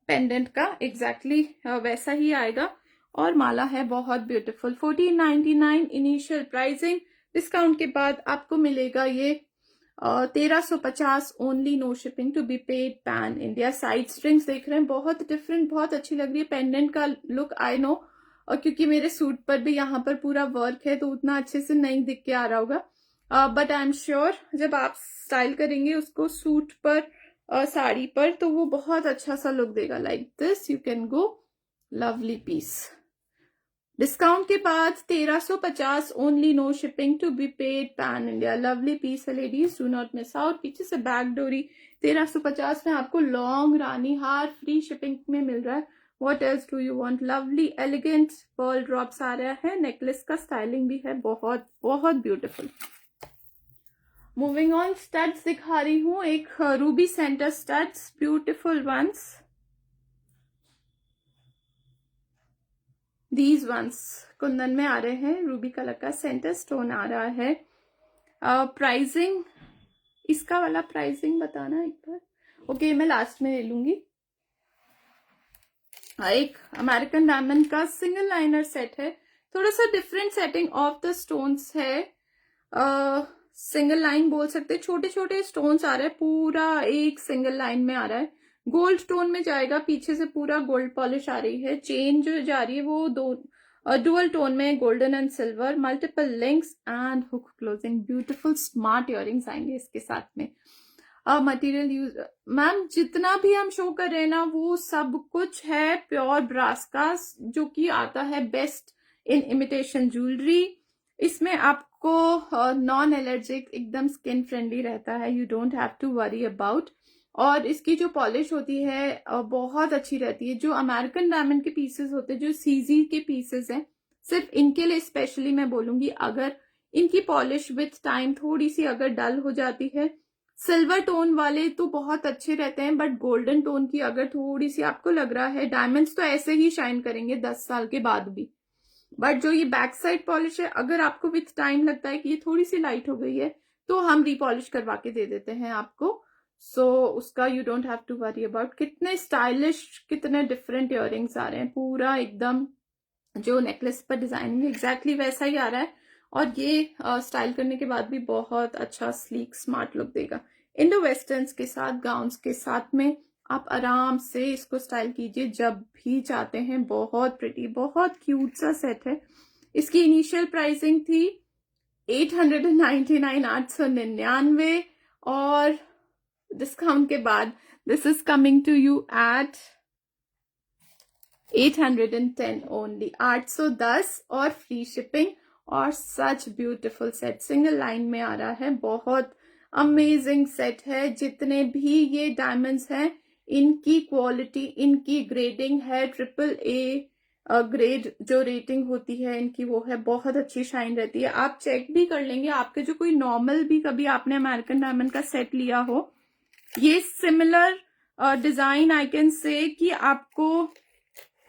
पेंडेंट का, एग्जैक्टली वैसा ही आएगा, और माला है बहुत ब्यूटीफुल। 1499 इनिशियल प्राइसिंग, डिस्काउंट के बाद आपको मिलेगा ये 1350 only, no shipping to be paid pan India. Side strings देख रहे हैं, बहुत डिफरेंट, बहुत अच्छी लग रही है। पेंडेंट का लुक आई नो, और क्योंकि मेरे सूट पर भी यहाँ पर पूरा वर्क है तो उतना अच्छे से नहीं दिख के आ रहा होगा, बट आई एम श्योर जब आप स्टाइल करेंगे उसको सूट पर, साड़ी पर, तो वो बहुत अच्छा सा लुक देगा। Like this you can go, lovely piece. Discount के बाद 1350 only, no shipping to be paid pan India. Lovely piece है ladies, do not miss out. पीछे से बैक डोरी 1350 में आपको लॉन्ग रानी हार फ्री शिपिंग में मिल रहा है, what else do you want? Lovely elegant pearl drops आ रहा है, नेकलेस का स्टाइलिंग भी है बहुत बहुत ब्यूटीफुल। मूविंग ऑन, स्टड्स दिखा रही हूँ, एक ruby centre studs, beautiful ones, these ones kundan में आ रहे हैं, रूबी कलर का सेंटर स्टोन आ रहा है। प्राइसिंग, इसका वाला प्राइसिंग बताना एक बार। ओके, मैं लास्ट में ले लूंगी। एक अमेरिकन डायमंड का सिंगल लाइनर सेट है, थोड़ा सा different setting of the stones है, सिंगल लाइन बोल सकते, छोटे छोटे स्टोन्स आ रहे हैं, पूरा एक सिंगल लाइन में आ रहा है, गोल्ड टोन में जाएगा, पीछे से पूरा गोल्ड पॉलिश आ रही है, चेन जो जा रही है वो दो डुअल टोन में, golden and silver, multiple links and hook closing, beautiful smart earrings आएंगे इसके साथ में। मटेरियल यूज मैम जितना भी हम शो कर रहे हैं ना वो सब कुछ है प्योर ब्रास का, जो कि आता है बेस्ट इन इमिटेशन ज्वेलरी। इसमें आपको नॉन एलर्जिक, एकदम स्किन फ्रेंडली रहता है, you don't have to worry about. और इसकी जो पॉलिश होती है बहुत अच्छी रहती है। जो अमेरिकन डायमंड के पीसेस होते हैं, जो सीजी के पीसेस हैं, सिर्फ इनके लिए स्पेशली मैं बोलूंगी, अगर इनकी पॉलिश विथ टाइम थोड़ी सी अगर डल हो जाती है, सिल्वर टोन वाले तो बहुत अच्छे रहते हैं, बट गोल्डन टोन की अगर थोड़ी सी आपको लग रहा है, डायमंड्स तो ऐसे ही शाइन करेंगे 10 साल के बाद भी, बट जो ये बैक साइड पॉलिश है, अगर आपको विथ टाइम लगता है कि ये थोड़ी सी लाइट हो गई है, तो हम रीपॉलिश करवा के दे देते हैं आपको। सो उसका you don't have to worry about. कितने स्टाइलिश, कितने डिफरेंट इयरिंग्स आ रहे हैं, पूरा एकदम जो नेकलेस पर डिजाइनिंग एग्जैक्टली वैसा ही आ रहा है, और ये स्टाइल करने के बाद भी बहुत अच्छा स्लीक स्मार्ट लुक देगा। इंडो वेस्टर्न्स के साथ, गाउन्स के साथ में आप आराम से इसको स्टाइल कीजिए जब भी चाहते हैं। बहुत प्रिटी, बहुत क्यूट सा सेट है। इसकी इनिशियल प्राइसिंग थी 899, 899, और डिस्काउंट के बाद this is coming to you at 810 only, 810 और फ्री शिपिंग। और such beautiful set, single line में आ रहा है, बहुत अमेजिंग सेट है। जितने भी ये डायमंड्स हैं, इनकी क्वालिटी, इनकी ग्रेडिंग है AAA ग्रेड, जो रेटिंग होती है इनकी वो है, बहुत अच्छी शाइन रहती है। आप चेक भी कर लेंगे, आपके जो कोई नॉर्मल भी कभी आपने अमेरिकन डायमंड का सेट लिया हो, ये similar design I can say कि आपको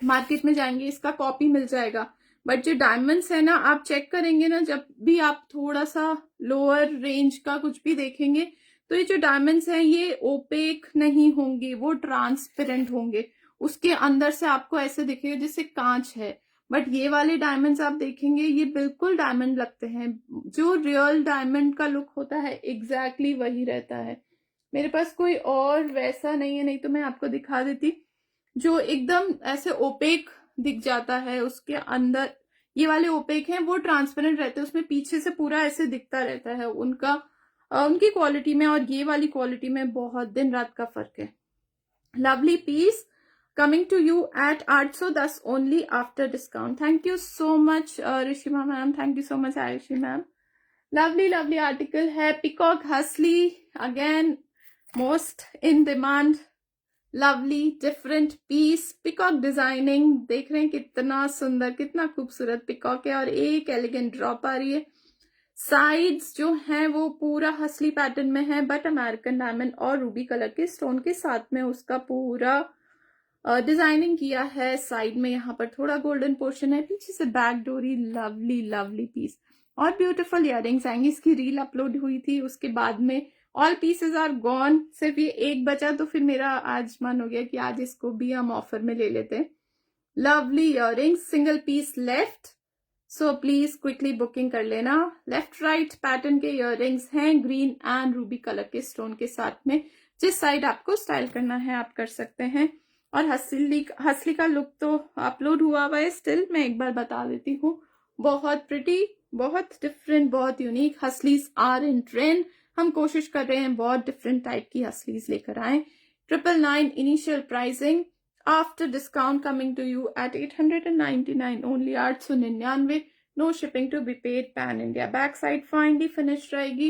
मार्केट में जाएंगे इसका कॉपी मिल जाएगा, बट जो डायमंड्स है ना, आप चेक करेंगे ना, जब भी आप थोड़ा सा लोअर रेंज का कुछ भी देखेंगे, तो ये जो डायमंड्स हैं ये ओपेक नहीं होंगे, वो ट्रांसपेरेंट होंगे, उसके अंदर से आपको ऐसे दिखेगा जैसे कांच है। बट ये वाले डायमंड्स आप देखेंगे, ये बिल्कुल डायमंड लगते हैं, जो रियल डायमंड का लुक होता है एग्जैक्टली वही रहता है। मेरे पास कोई और वैसा नहीं है, नहीं तो मैं आपको दिखा देती, जो एकदम ऐसे ओपेक दिख जाता है, उसके अंदर ये वाले ओपेक हैं, वो ट्रांसपेरेंट रहते हैं, उसमें पीछे से पूरा ऐसे दिखता रहता है। उनकी क्वालिटी में और ये वाली क्वालिटी में बहुत दिन रात का फर्क है। Lovely piece coming to you at 810 only after discount. Thank you so much Rishima ma'am, thank you so much Ayushi ma'am. Lovely lovely article है, peacock hasli, again most in demand, lovely different piece, peacock designing देख रहे हैं, कितना सुंदर, कितना खूबसूरत peacock है, और एक एलिगेंट ड्रॉप आ रही है। साइड्स जो हैं वो पूरा हसली पैटर्न में है, बट अमेरिकन डायमंड और रूबी कलर के स्टोन के साथ में उसका पूरा डिजाइनिंग किया है। साइड में यहाँ पर थोड़ा गोल्डन पोर्शन है, पीछे से बैक डोरी, लवली लवली पीस, और ब्यूटीफुल इयरिंग्स आएंगी। इसकी रील अपलोड हुई थी, उसके बाद में ऑल पीसेज आर गॉन, सिर्फ ये एक बचा, तो फिर मेरा आज मन हो गया कि आज इसको भी हम ऑफर में ले लेते हैं। Lovely earrings, single piece left, so please quickly booking कर लेना। लेफ्ट राइट पैटर्न के इयरिंग्स हैं, ग्रीन एंड रूबी कलर के स्टोन के साथ में। जिस साइड आपको स्टाइल करना है आप कर सकते हैं। और हसली का लुक तो अपलोड हुआ हुआ है स्टिल, मैं एक बार बता देती हूँ, बहुत प्रिटी, बहुत डिफरेंट, बहुत यूनिक। हसलीज आर इन ट्रेंड, हम कोशिश कर रहे हैं बहुत डिफरेंट टाइप की हसलीज लेकर आए। 999 initial pricing, after discount coming to you at 899 only, 899, no shipping to be paid, pan India. Back side finally finish रहेगी,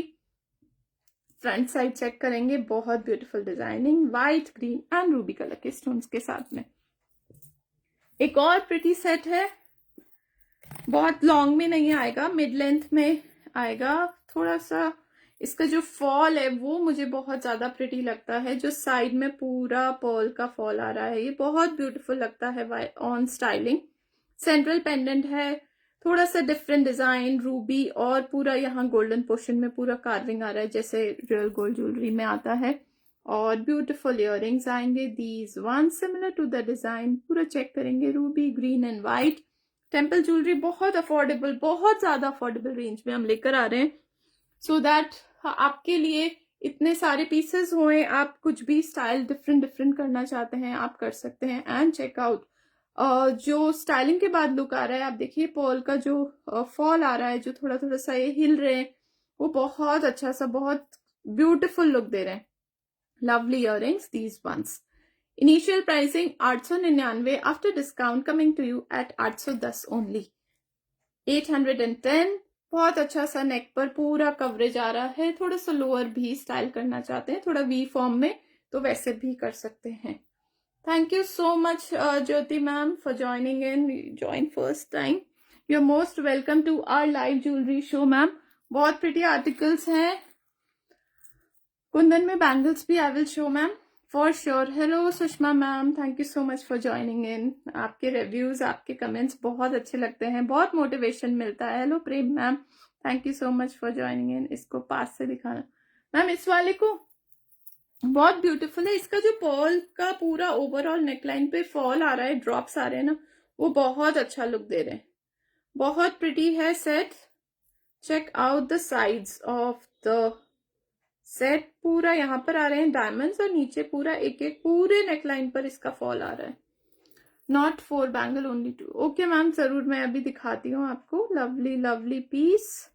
फ्रंट साइड चेक करेंगे, बहुत beautiful designing, white, green and ruby colour के stones के साथ में। एक और pretty set है, बहुत लॉन्ग में नहीं आएगा, मिड लेंथ में आएगा। थोड़ा सा इसका जो फॉल है वो मुझे बहुत ज्यादा प्रिटी लगता है, जो साइड में पूरा पर्ल का फॉल आ रहा है, ये बहुत ब्यूटीफुल लगता है ऑन स्टाइलिंग। सेंट्रल पेंडेंट है, थोड़ा सा डिफरेंट डिजाइन, रूबी और पूरा यहाँ गोल्डन पोर्शन में पूरा कार्विंग आ रहा है जैसे रियल गोल्ड ज्वेलरी में आता है। और ब्यूटीफुल इयररिंग्स आएंगे, these one similar to the design, पूरा चेक करेंगे, ruby green and white. Temple jewellery बहुत अफोर्डेबल, बहुत ज्यादा अफोर्डेबल रेंज में हम लेकर आ रहे हैं, सो दैट आपके लिए इतने सारे पीसेस हुए, आप कुछ भी स्टाइल डिफरेंट डिफरेंट करना चाहते हैं आप कर सकते हैं। एंड चेकआउट जो स्टाइलिंग के बाद लुक आ रहा है, आप देखिए पर्ल का जो फॉल आ रहा है, जो थोड़ा थोड़ा सा ये हिल रहे हैं, वो बहुत अच्छा सा, बहुत ब्यूटीफुल लुक दे रहे हैं। Lovely earrings, these ones. Initial pricing 899, after discount coming to you at 810 only, 810। बहुत अच्छा सा नेक पर पूरा कवरेज आ रहा है। थोड़ा सा लोअर भी स्टाइल करना चाहते हैं थोड़ा वी फॉर्म में, तो वैसे भी कर सकते हैं। Thank you so much, Jyoti ma'am, for joining in. You joined first time. You're most welcome to our live jewelry show, ma'am. बहुत pretty articles हैं। कुंदन में बैंगल्स भी I will show, ma'am, for sure. Hello, Sushma ma'am, thank you so much for joining in. आपके reviews, आपके comments बहुत अच्छे लगते हैं, बहुत मोटिवेशन मिलता है। Hello Prem ma'am, thank you so much for joining इन। इसको पास से दिखाना मैम, इस वाले को बहुत ब्यूटीफुल है। इसका जो पर्ल का पूरा ओवरऑल नेकलाइन पे फॉल आ रहा है, ड्रॉप्स आ रहे हैं ना, वो बहुत अच्छा लुक दे रहे हैं, बहुत प्रिटी है set. Check out the sides of the set, पूरा यहाँ पर आ रहे हैं डायमंड्स और नीचे पूरा एक एक पूरे नेकलाइन पर इसका फॉल आ रहा है। Not 4 bangle, only 2। Okay ma'am, जरूर मैं अभी दिखाती हूँ आपको। Lovely lovely piece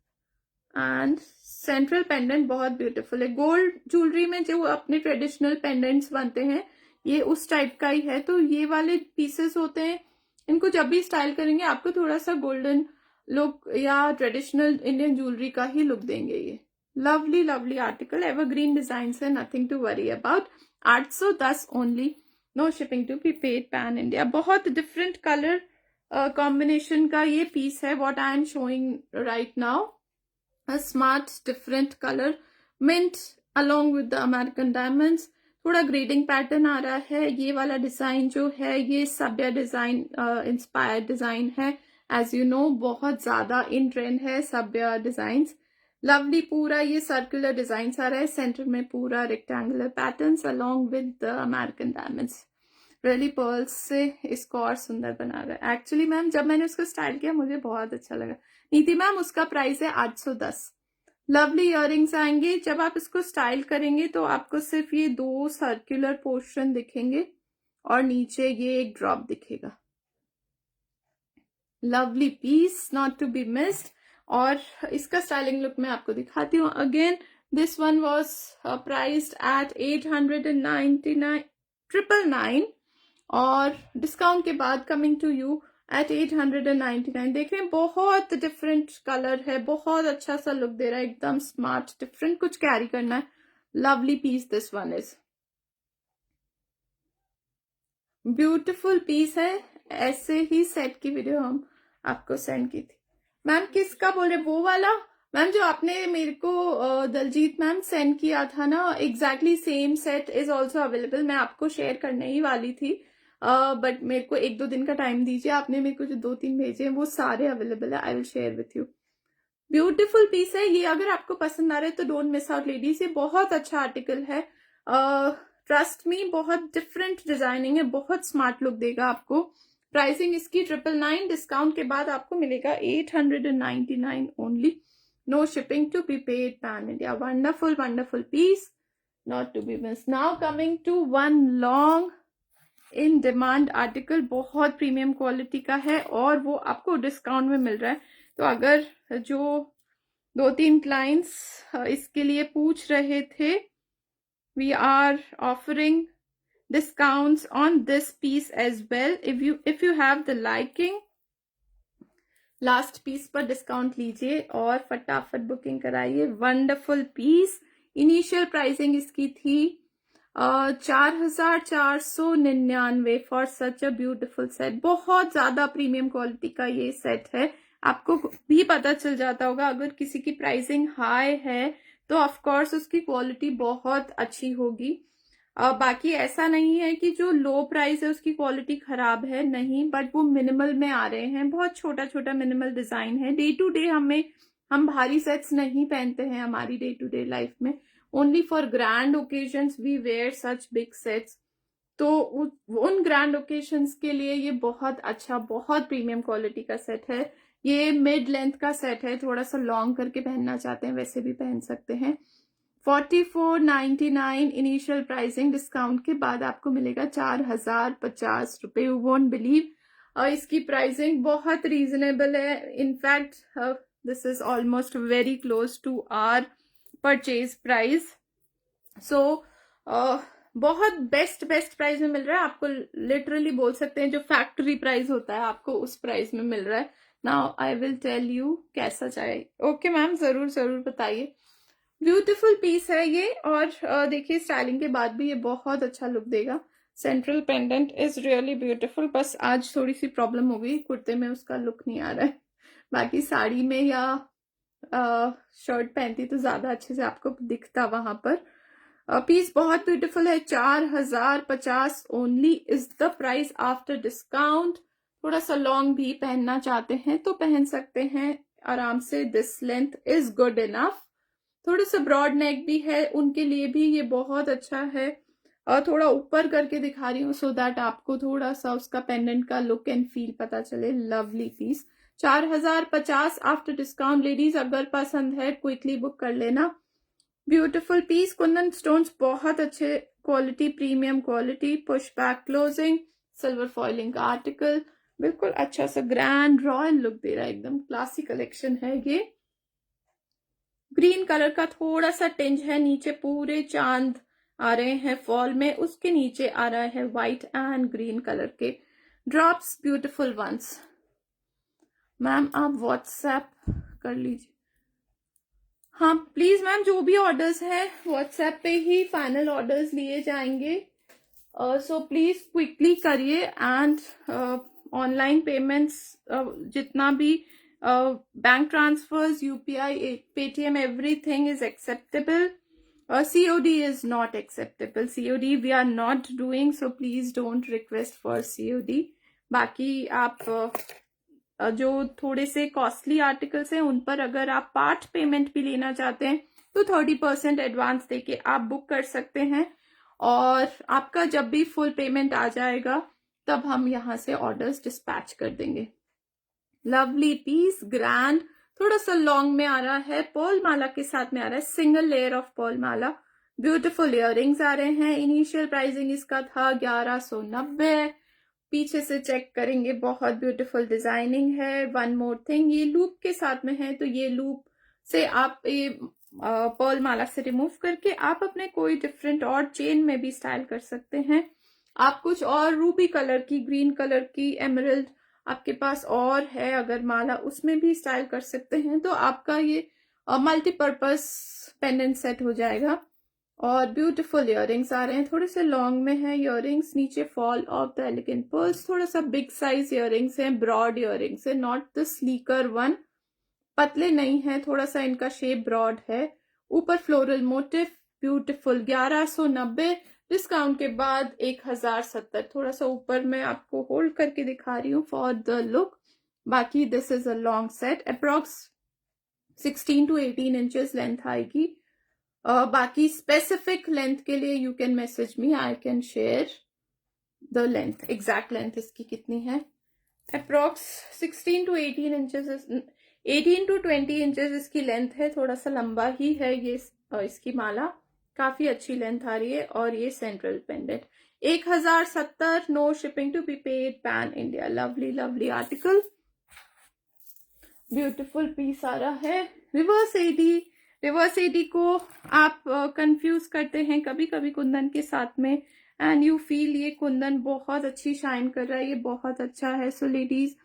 and central pendant बहुत ब्यूटीफुल है। गोल्ड ज्वेलरी में जो अपने ट्रेडिशनल पेंडेंट्स बनते हैं, ये उस टाइप का ही है। तो ये वाले पीसेस होते हैं, इनको जब भी स्टाइल करेंगे आपको थोड़ा सा गोल्डन लुक या ट्रेडिशनल इंडियन ज्वेलरी का ही लुक देंगे। ये lovely lovely article, evergreen design है, nothing to worry about. 810 only, no shipping to be paid, pan India. बहुत डिफरेंट कलर कॉम्बिनेशन का ये पीस है, what I am showing right now. A smart different color mint along with the American diamonds। थोड़ा grading pattern आ रहा है। ये वाला design जो है ये सभ्य डिजाइन इंस्पायर्ड डिजाइन है। एज यू नो बहुत ज्यादा इन ट्रेंड है सभ्य डिजाइंस। लवली पूरा ये सर्कुलर डिजाइन आ रहा है, सेंटर में पूरा rectangular patterns along with the American diamonds. Really pearls से इसको और सुंदर बना रहा है। एक्चुअली मैम जब मैंने उसको स्टाइल किया मुझे बहुत अच्छा लगा। नीति मैम, उसका प्राइस है 810। लवली इयररिंग्स आएंगे। जब आप इसको स्टाइल करेंगे तो आपको सिर्फ ये 2 सर्कुलर पोर्शन दिखेंगे और नीचे ये एक ड्रॉप दिखेगा। Lovely piece, not to be missed. और इसका स्टाइलिंग लुक मैं आपको दिखाती हूँ again. This one was priced at 899 और डिस्काउंट के बाद कमिंग टू यू एट 899। देख रहे हैं बहुत डिफरेंट कलर है, बहुत अच्छा सा लुक दे रहा है, एकदम स्मार्ट डिफरेंट कुछ कैरी करना है। Lovely piece this one is, beautiful piece है। ऐसे ही सेट की वीडियो हम आपको सेंड की थी। मैम किसका बोल रहे, वो वाला मैम जो आपने मेरे को दलजीत मैम सेंड किया था ना, exactly same set is also available. मैं आपको शेयर करने ही वाली थी बट मेरे को 1-2 दिन का टाइम दीजिए। आपने मेरे को जो 2-3 भेजे हैं वो सारे अवेलेबल है, I will share with you. Beautiful piece है ये, अगर आपको पसंद आ रहा है तो डोंट मिस आउट लेडीज, ये बहुत अच्छा आर्टिकल है। ट्रस्ट मी, बहुत डिफरेंट डिजाइनिंग है, बहुत स्मार्ट लुक देगा आपको। प्राइसिंग इसकी 999, डिस्काउंट के बाद आपको मिलेगा 899 only, no shipping to be paid, pan India. Wonderful wonderful piece, not to be miss. Now coming to one long in demand article, बहुत प्रीमियम क्वालिटी का है और वो आपको डिस्काउंट में मिल रहा है। तो अगर जो 2-3 क्लाइंट्स इसके लिए पूछ रहे थे, we are offering discounts on this piece as well. If you have the liking, last piece पर डिस्काउंट लीजिए और फटाफट बुकिंग कराइए। Wonderful piece. इनिशियल प्राइसिंग इसकी थी $4,499 for such a beautiful set. बहुत ज्यादा प्रीमियम क्वालिटी का ये सेट है। आपको भी पता चल जाता होगा अगर किसी की प्राइसिंग हाई है तो ऑफ कोर्स उसकी क्वालिटी बहुत अच्छी होगी। बाकी ऐसा नहीं है कि जो लो प्राइस है उसकी क्वालिटी खराब है, नहीं, बट वो मिनिमल में आ रहे हैं, बहुत छोटा छोटा मिनिमल डिजाइन है। डे टू डे हम भारी सेट्स नहीं पहनते हैं हमारी डे टू डे लाइफ में। Only for grand occasions we wear such big sets. तो उन ग्रैंड ओकेजन्स के लिए ये बहुत अच्छा, बहुत प्रीमियम क्वालिटी का सेट है। ये मिड लेंथ का सेट है, थोड़ा सा लॉन्ग करके पहनना चाहते हैं वैसे भी पहन सकते हैं। 4499 इनिशियल प्राइसिंग, डिस्काउंट के बाद आपको मिलेगा 4050 रुपए। यू वोंट बिलीव इसकी प्राइसिंग बहुत रीजनेबल है। In fact this is almost very close to our purchase price. So बहुत बेस्ट प्राइस में मिल रहा है आपको। लिटरली बोल सकते हैं जो फैक्ट्री प्राइस होता है आपको उस प्राइस में मिल रहा है। Now I will tell you कैसा चाहिए। ओके मैम, जरूर जरूर बताइए। ब्यूटीफुल पीस है ये, और देखिए स्टाइलिंग के बाद भी ये बहुत अच्छा लुक देगा। Central pendant is really beautiful. बस आज थोड़ी सी प्रॉब्लम हो गई, कुर्ते में उसका लुक नहीं आ रहा है, बाकी साड़ी में या शर्ट पहनती तो ज्यादा अच्छे से आपको दिखता वहां पर। पीस बहुत ब्यूटीफुल है। 4050 only is the price after discount. थोड़ा सा लॉन्ग भी पहनना चाहते हैं तो पहन सकते हैं आराम से। This length is good enough. थोड़ा सा ब्रॉड नेक भी है, उनके लिए भी ये बहुत अच्छा है। और थोड़ा ऊपर करके दिखा रही हूँ सो दैट आपको थोड़ा सा उसका पेंडेंट का लुक एंड फील पता चले। Lovely piece. 4050 after discount. Ladies अगर पसंद है क्विकली बुक कर लेना। Beautiful piece. कुंदन स्टोन्स बहुत अच्छे quality, premium quality. Push back closing, silver foiling का आर्टिकल, बिल्कुल अच्छा सा ग्रैंड रॉयल लुक दे रहा है, एकदम क्लासी कलेक्शन है ये। ग्रीन कलर का थोड़ा सा टिंज है, नीचे पूरे चांद आ रहे हैं फॉल में, उसके नीचे आ रहा है व्हाइट एंड ग्रीन कलर के ड्रॉप्स, ब्यूटीफुल वंस। मैम आप व्हाट्सएप कर लीजिए। हाँ प्लीज मैम, जो भी ऑर्डर्स हैं व्हाट्सएप पे ही फाइनल ऑर्डर्स लिए जाएंगे। सो प्लीज क्विकली करिए। एंड ऑनलाइन पेमेंट्स जितना भी bank transfers, UPI, Paytm, everything is acceptable. COD is not acceptable. COD we are not doing, so please don't request for COD. बाकी आप जो थोड़े से कॉस्टली आर्टिकल्स हैं उन पर अगर आप पार्ट पेमेंट भी लेना चाहते हैं तो 30% एडवांस देके आप बुक कर सकते हैं, और आपका जब भी फुल पेमेंट आ जाएगा तब हम यहाँ से ऑर्डर्स डिस्पैच कर देंगे। लवली पीस, ग्रैंड, थोड़ा सा लॉन्ग में आ रहा है, पर्ल माला के साथ में आ रहा है, सिंगल लेयर ऑफ पर्ल माला। ब्यूटीफुल इयररिंग्स आ रहे हैं। इनिशियल प्राइसिंग इसका था 1190। पीछे से चेक करेंगे, बहुत ब्यूटीफुल डिजाइनिंग है। वन मोर थिंग, ये लूप के साथ में है तो ये लूप से आप ये पर्ल माला से रिमूव करके आप अपने कोई डिफरेंट और चेन में भी स्टाइल कर सकते हैं। आप कुछ और रूबी कलर की, ग्रीन कलर की, एमरल्ड आपके पास और है अगर माला, उसमें भी स्टाइल कर सकते हैं। तो आपका ये मल्टीपर्पज पेंडेंट सेट हो जाएगा। और ब्यूटीफुल इयररिंग्स आ रहे हैं, थोड़े से लॉन्ग में है इयररिंग्स, नीचे fall of the elegant pearls, थोड़ा सा बिग साइज इयररिंग्स हैं, ब्रॉड इयररिंग्स है, नॉट द स्लीकर वन, पतले नहीं है, थोड़ा सा इनका शेप ब्रॉड है। ऊपर फ्लोरल मोटिव, ब्यूटीफुल। 1190, डिस्काउंट के बाद 1070। थोड़ा सा ऊपर मैं आपको होल्ड करके दिखा रही हूँ फॉर द लुक। बाकी this is a long set, approx 16 to 18 inches length आएगी। बाकी स्पेसिफिक लेंथ के लिए you can message me, I can share the length, exact length इसकी कितनी है। Approx 16 to 18 inches, 18 to 20 inches इसकी लेंथ है। थोड़ा सा लंबा ही है ये इसकी माला, काफी अच्छी लेंथ आ रही है। और ये central pendant 1070, no shipping to be paid, pan India. Lovely lovely article, beautiful piece आ रहा है। रिवर्स एडी, रिवर्स एडी को आप कंफ्यूज करते हैं कभी कभी कुंदन के साथ में, एंड यू फील ये कुंदन बहुत अच्छी शाइन कर रहा है, ये बहुत अच्छा है। So ladies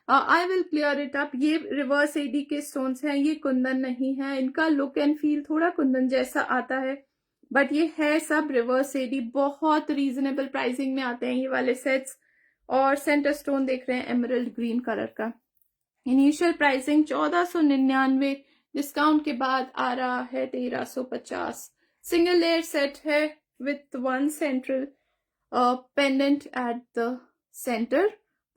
I will clear it up, ये रिवर्स एडी के स्टोन्स हैं, ये कुंदन नहीं है। इनका लुक एंड फील थोड़ा कुंदन जैसा आता है, बट ये है सब रिवर्स एडी, बहुत रीजनेबल प्राइसिंग में आते हैं ये वाले सेट्स। और सेंटर स्टोन देख रहे हैं एमरल्ड ग्रीन कलर का। इनिशियल प्राइसिंग 1499, डिस्काउंट के बाद आ रहा है 1350। सिंगल लेयर सेट है with one central pendant at the centre,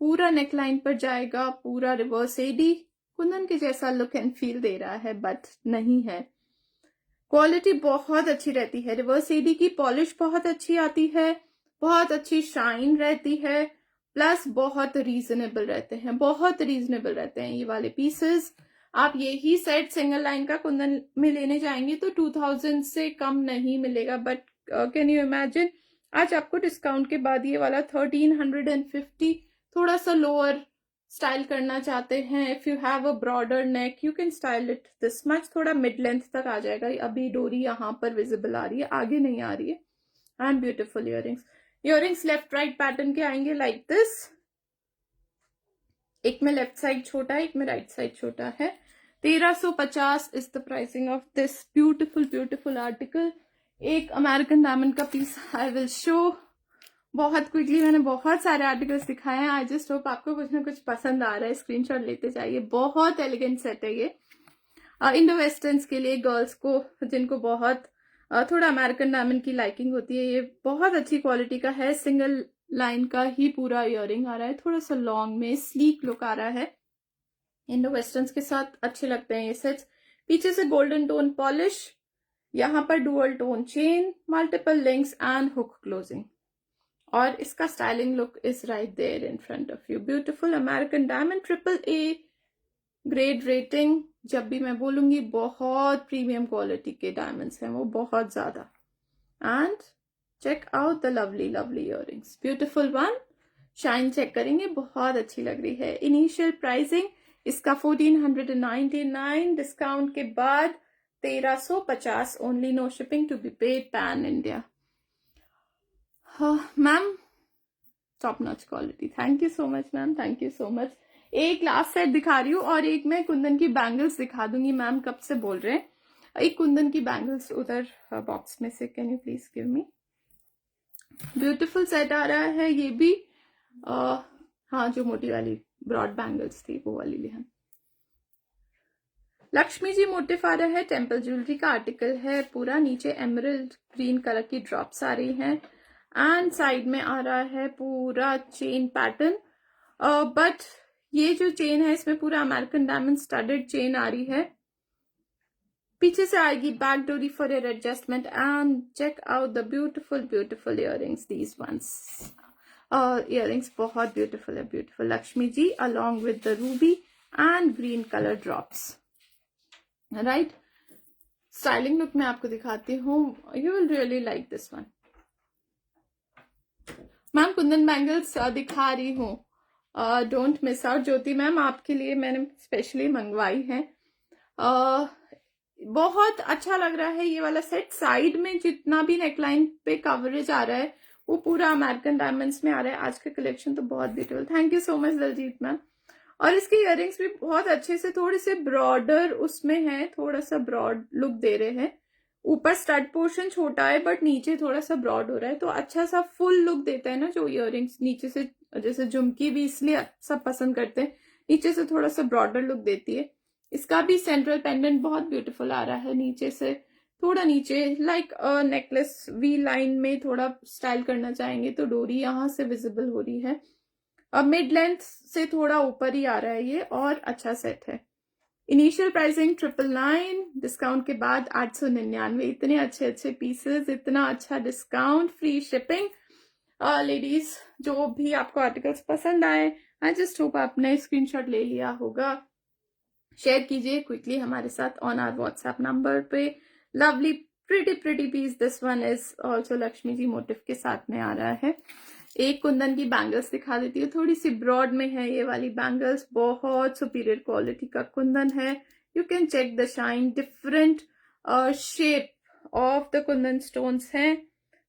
पूरा नेकलाइन पर जाएगा, पूरा रिवर्स एडी, कुंदन के जैसा लुक एंड फील दे रहा है बट नहीं है। क्वालिटी बहुत अच्छी रहती है, रिवर्स एडी की पॉलिश बहुत अच्छी आती है, बहुत अच्छी शाइन रहती है, प्लस बहुत रीजनेबल रहते हैं, बहुत रीजनेबल रहते हैं ये वाले पीसेस। आप यही सेट सिंगल लाइन का कुंदन में लेने जाएंगे तो 2000 से कम नहीं मिलेगा, बट कैन यू इमेजिन आज आपको डिस्काउंट के बाद ये वाला 1350, थोड़ा सा लोअर स्टाइल करना चाहते हैं, if you have a broader neck you can style it this much, थोड़ा मिड लेंथ तक आ जाएगा। अभी डोरी यहाँ पर विजिबल आ रही है, आगे नहीं आ रही है। And beautiful earrings left right pattern के आएंगे लाइक दिस, एक में लेफ्ट साइड छोटा है, एक में राइट साइड छोटा है। 1350 is the pricing of this beautiful article. एक अमेरिकन डायमंड का पीस आई विल शो बहुत क्विकली। मैंने बहुत सारे आर्टिकल्स दिखाए हैं, आई जस्ट होप आपको कुछ ना कुछ पसंद आ रहा है, स्क्रीनशॉट लेते जाइए। बहुत एलिगेंट सेट है ये इंडो वेस्टर्न्स के लिए, गर्ल्स को जिनको बहुत थोड़ा अमेरिकन डायमंड की लाइकिंग होती है। ये बहुत अच्छी क्वालिटी का है, सिंगल लाइन का ही पूरा इयररिंग आ रहा है, थोड़ा सा लॉन्ग में स्लीक लुक आ रहा है। इंडो वेस्टर्न्स के साथ अच्छे लगते हैं ये सेट्स। पीछे से गोल्डन टोन पॉलिश, यहाँ पर dual tone chain, multiple links and hook closing, और इसका styling look is right there in front of you. Beautiful American diamond, AAA grade rating. जब भी मैं बोलूंगी बहुत प्रीमियम क्वालिटी के डायमंड्स हैं वो, बहुत ज्यादा। And check out the lovely earrings, beautiful one. Shine check करेंगे, बहुत अच्छी लग रही है। इनिशियल प्राइसिंग इसका 1499, डिस्काउंट के बाद 1350 only, no shipping to be paid, pan India. Ma'am top notch quality, thank you so much ma'am, thank you so much. एक लास्ट सेट दिखा रही हूँ और एक मैं कुंदन की बैंगल्स दिखा दूंगी। मैम कब से बोल रहे हैं, एक कुंदन की बैंगल्स उधर बॉक्स में से, can you please give me. Beautiful set आ रहा है ये भी। हाँ, जो मोटी वाली ब्रॉड बैंगल्स थी वो वाली लिया। लक्ष्मी जी मोटिफ आ रहा है, टेम्पल ज्वेलरी का आर्टिकल है पूरा, नीचे एमरल्ड ग्रीन कलर की ड्रॉप्स आ रही हैं, एंड साइड में आ रहा है पूरा चेन पैटर्न। बट ये जो चेन है इसमें पूरा अमेरिकन डायमंड स्टडेड चेन आ रही है। पीछे से आएगी बैक डोरी for your adjustment. And check out the beautiful earrings, these ones. Earrings बहुत ब्यूटीफुल है, beautiful Lakshmi ji along with the ruby and green colour drops. Right, styling look मैं आपको दिखाती हूँ, you will really like this one. Ma'am kundan bangles दिखा रही हूँ, don't miss out. Jyoti ma'am आपके लिए मैंने स्पेशली मंगवाई है। बहुत अच्छा लग रहा है ये वाला सेट। साइड में जितना भी नेकलाइन पे कवरेज आ रहा है वो पूरा अमेरिकन डायमंड्स में आ रहा है। आज का कलेक्शन तो बहुत beautiful, thank you so much Daljeet ma'am. और इसके इयररिंग्स भी बहुत अच्छे से थोड़े से ब्रॉडर उसमें है, थोड़ा सा ब्रॉड लुक दे रहे हैं। ऊपर स्टड पोर्शन छोटा है बट नीचे थोड़ा सा ब्रॉड हो रहा है, तो अच्छा सा फुल लुक देता है ना जो इयररिंग्स नीचे से, जैसे झुमकी भी इसलिए सब पसंद करते हैं, नीचे से थोड़ा सा ब्रॉडर लुक देती है। इसका भी सेंट्रल पेंडेंट बहुत ब्यूटीफुल आ रहा है, नीचे से थोड़ा नीचे लाइक नेकलेस वी लाइन में थोड़ा स्टाइल करना चाहेंगे तो डोरी यहाँ से विजिबल हो रही है। अब मिड लेंथ से थोड़ा ऊपर ही आ रहा है ये, और अच्छा सेट है। इनिशियल प्राइसिंग 999, डिस्काउंट के बाद 899। इतने अच्छे अच्छे पीसेस, इतना अच्छा डिस्काउंट, फ्री शिपिंग। लेडीज जो भी आपको आर्टिकल्स पसंद आए, आई जस्ट होप आपने स्क्रीनशॉट ले लिया होगा। शेयर कीजिए क्विकली हमारे साथ ऑन आवर व्हाट्सएप नंबर पे। Lovely pretty piece, this one is also Lakshmi ji motif के साथ में आ रहा है। एक कुंदन की बैंगल्स दिखा देती हूँ, थोड़ी सी ब्रॉड में है ये वाली बैंगल्स, बहुत सुपीरियर क्वालिटी का कुंदन है। You can check the shine, different shape of the kundan stones हैं।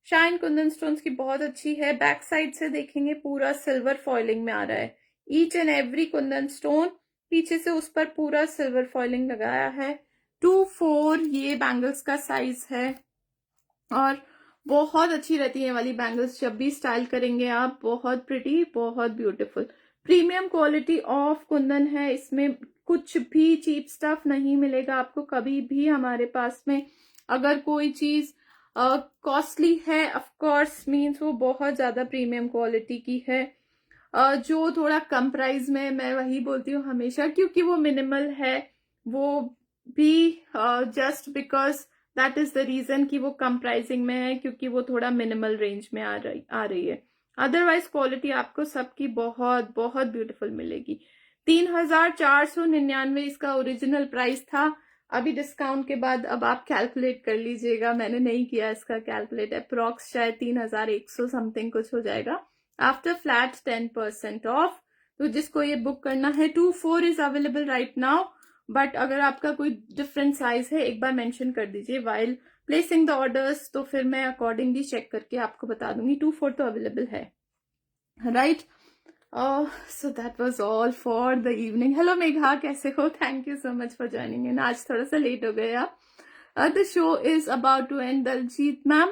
शाइन कुंदन स्टोन्स की बहुत अच्छी है। बैक साइड से देखेंगे पूरा सिल्वर फॉइलिंग में आ रहा है, each and every Kundan stone, पीछे से उस पर पूरा सिल्वर फॉइलिंग लगाया है। 2-4 ये बैंगल्स का साइज है। और बहुत अच्छी रहती है ये वाली बैंगल्स, जब भी स्टाइल करेंगे आप, बहुत प्रिटी, बहुत beautiful. Premium quality of Kundan है, इसमें कुछ भी चीप स्टफ नहीं मिलेगा आपको कभी भी हमारे पास में। अगर कोई चीज कॉस्टली है, ऑफ कोर्स मीन्स वो बहुत ज्यादा प्रीमियम क्वालिटी की है। जो थोड़ा कम प्राइस में, मैं वही बोलती हूँ हमेशा, क्योंकि वो मिनिमल है, वो भी just because that is the reason कि वो कम प्राइसिंग में है, क्योंकि वो थोड़ा मिनिमल रेंज में आ रही है। अदरवाइज क्वालिटी आपको सबकी बहुत बहुत ब्यूटीफुल मिलेगी। 3499 इसका ओरिजिनल प्राइस था। अभी डिस्काउंट के बाद अब आप कैलकुलेट कर लीजिएगा, मैंने नहीं किया इसका कैलकुलेट, अप्रॉक्स शायद 3100 समथिंग कुछ हो जाएगा आफ्टर फ्लैट 10% ऑफ। तो जिसको ये बुक करना है, 24 is available right now, but अगर आपका कोई डिफरेंट साइज है एक बार मेंशन कर दीजिए वाइल प्लेसिंग द ऑर्डर्स, तो फिर मैं अकॉर्डिंगली चेक करके आपको बता दूंगी। 24 तो अवेलेबल है, right. So that was all for the evening. Hello Megha, कैसे हो? Thank you so much for joining in. आज थोड़ा सा लेट हो गया आप। The show is about to end. Daljeet ma'am,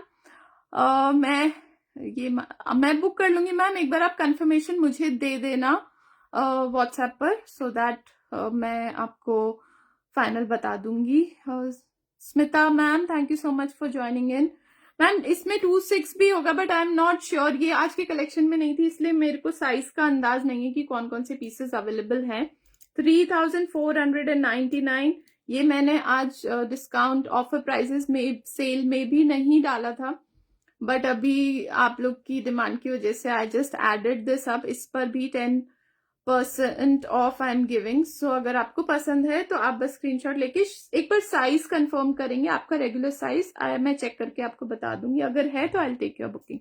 मैं बुक कर लूंगी मैम, एक बार आप कंफर्मेशन मुझे दे देना व्हाट्सएप पर, सो दैट मैं आपको फाइनल बता दूंगी। Smita ma'am, thank you so much for joining in. Ma'am इसमें 26 भी होगा, but I am not sure, ये आज के कलेक्शन में नहीं थी, इसलिए मेरे को साइज का अंदाज नहीं है कि कौन कौन से पीसेस अवेलेबल हैं। 3499 ये मैंने आज डिस्काउंट ऑफर प्राइसेस में सेल में भी नहीं डाला था, बट अभी आप लोग की डिमांड की वजह से I just added this up. इस पर भी 10% ऑफ आई एम गिविंग। सो अगर आपको पसंद है तो आप बस स्क्रीनशॉट लेके एक बार साइज कंफर्म करेंगे, आपका रेगुलर साइज मैं चेक करके आपको बता दूंगी, अगर है तो I will take your booking.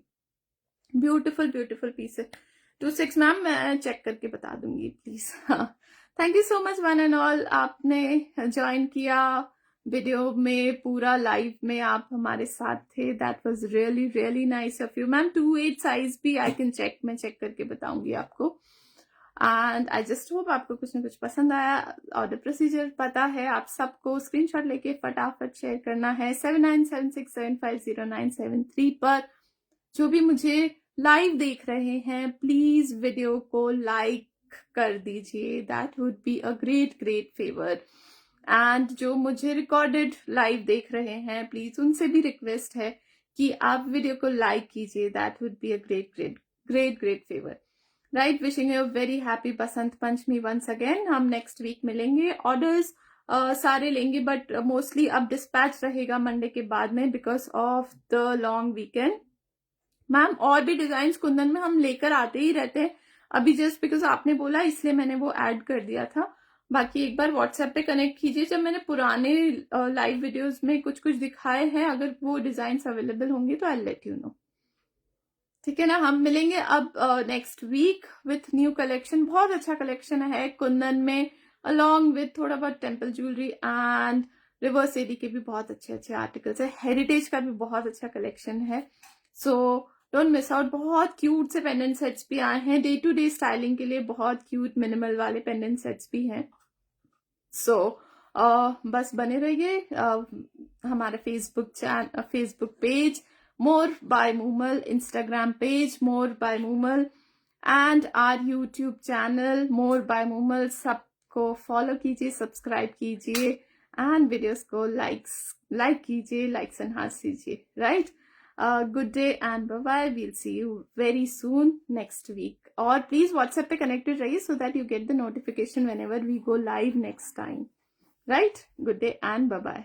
Beautiful beautiful piece है। 26 मैम मैं चेक करके बता दूंगी प्लीज। हाँ, thank you so much one and all, आपने ज्वाइन किया वीडियो में, पूरा लाइव में आप हमारे साथ थे। That was really really nice of you ma'am. 28 size भी आई कैन चेक, मैं चेक करके बताऊंगी आपको। एंड आई जस्ट होप आपको कुछ ना कुछ पसंद आया। ऑर्डर प्रोसीजर पता है आप सबको, स्क्रीनशॉट लेके फटाफट शेयर करना है 7976750973 पर। जो भी मुझे लाइव देख रहे हैं, प्लीज वीडियो को लाइक कर दीजिए, that would be a great great favour. And जो मुझे रिकॉर्डेड लाइव देख रहे हैं, प्लीज उनसे भी रिक्वेस्ट है कि आप वीडियो को लाइक कीजिए, that would be a great great great great favour, right. Wishing you very happy Basant Panchami once again. हम नेक्स्ट वीक मिलेंगे, ऑर्डर्स सारे लेंगे, बट मोस्टली अब डिस्पैच रहेगा मंडे के बाद में because of the long weekend. Ma'am और भी डिजाइन कुंदन में हम लेकर आते ही रहते हैं, अभी जस्ट बिकॉज आपने बोला इसलिए मैंने वो ऐड कर दिया था। बाकी एक बार व्हाट्सएप पे कनेक्ट कीजिए, जब मैंने पुराने लाइव वीडियोस में कुछ कुछ दिखाए हैं, अगर वो डिजाइन अवेलेबल होंगे तो आई लेट यू नो, ठीक है ना। हम मिलेंगे अब next week with new collection. बहुत अच्छा कलेक्शन है कुंदन में, अलॉन्ग विथ थोड़ा बहुत temple jewellery and reverse AD के भी बहुत अच्छे अच्छे आर्टिकल्स है। हेरिटेज का भी बहुत अच्छा कलेक्शन है, सो डोंट मिस आउट। बहुत क्यूट से पेंडेंट सेट्स भी आए हैं, डे टू डे स्टाइलिंग के लिए बहुत क्यूट मिनिमल वाले पेंडेंट सेट्स भी हैं। सो बस बने रहिए। हमारा Facebook page more by Moomal, Instagram page more by Moomal and our YouTube channel more by Moomal, सबको फॉलो कीजिए, सब्सक्राइब कीजिए एंड वीडियोस को लाइक कीजिए, लाइक्स एनहांस कीजिए, right. Good day and bye bye, we'll see you very soon next week. और please WhatsApp पे connected रहिए so that you get the notification whenever we go live next time, right. Good day and bye bye.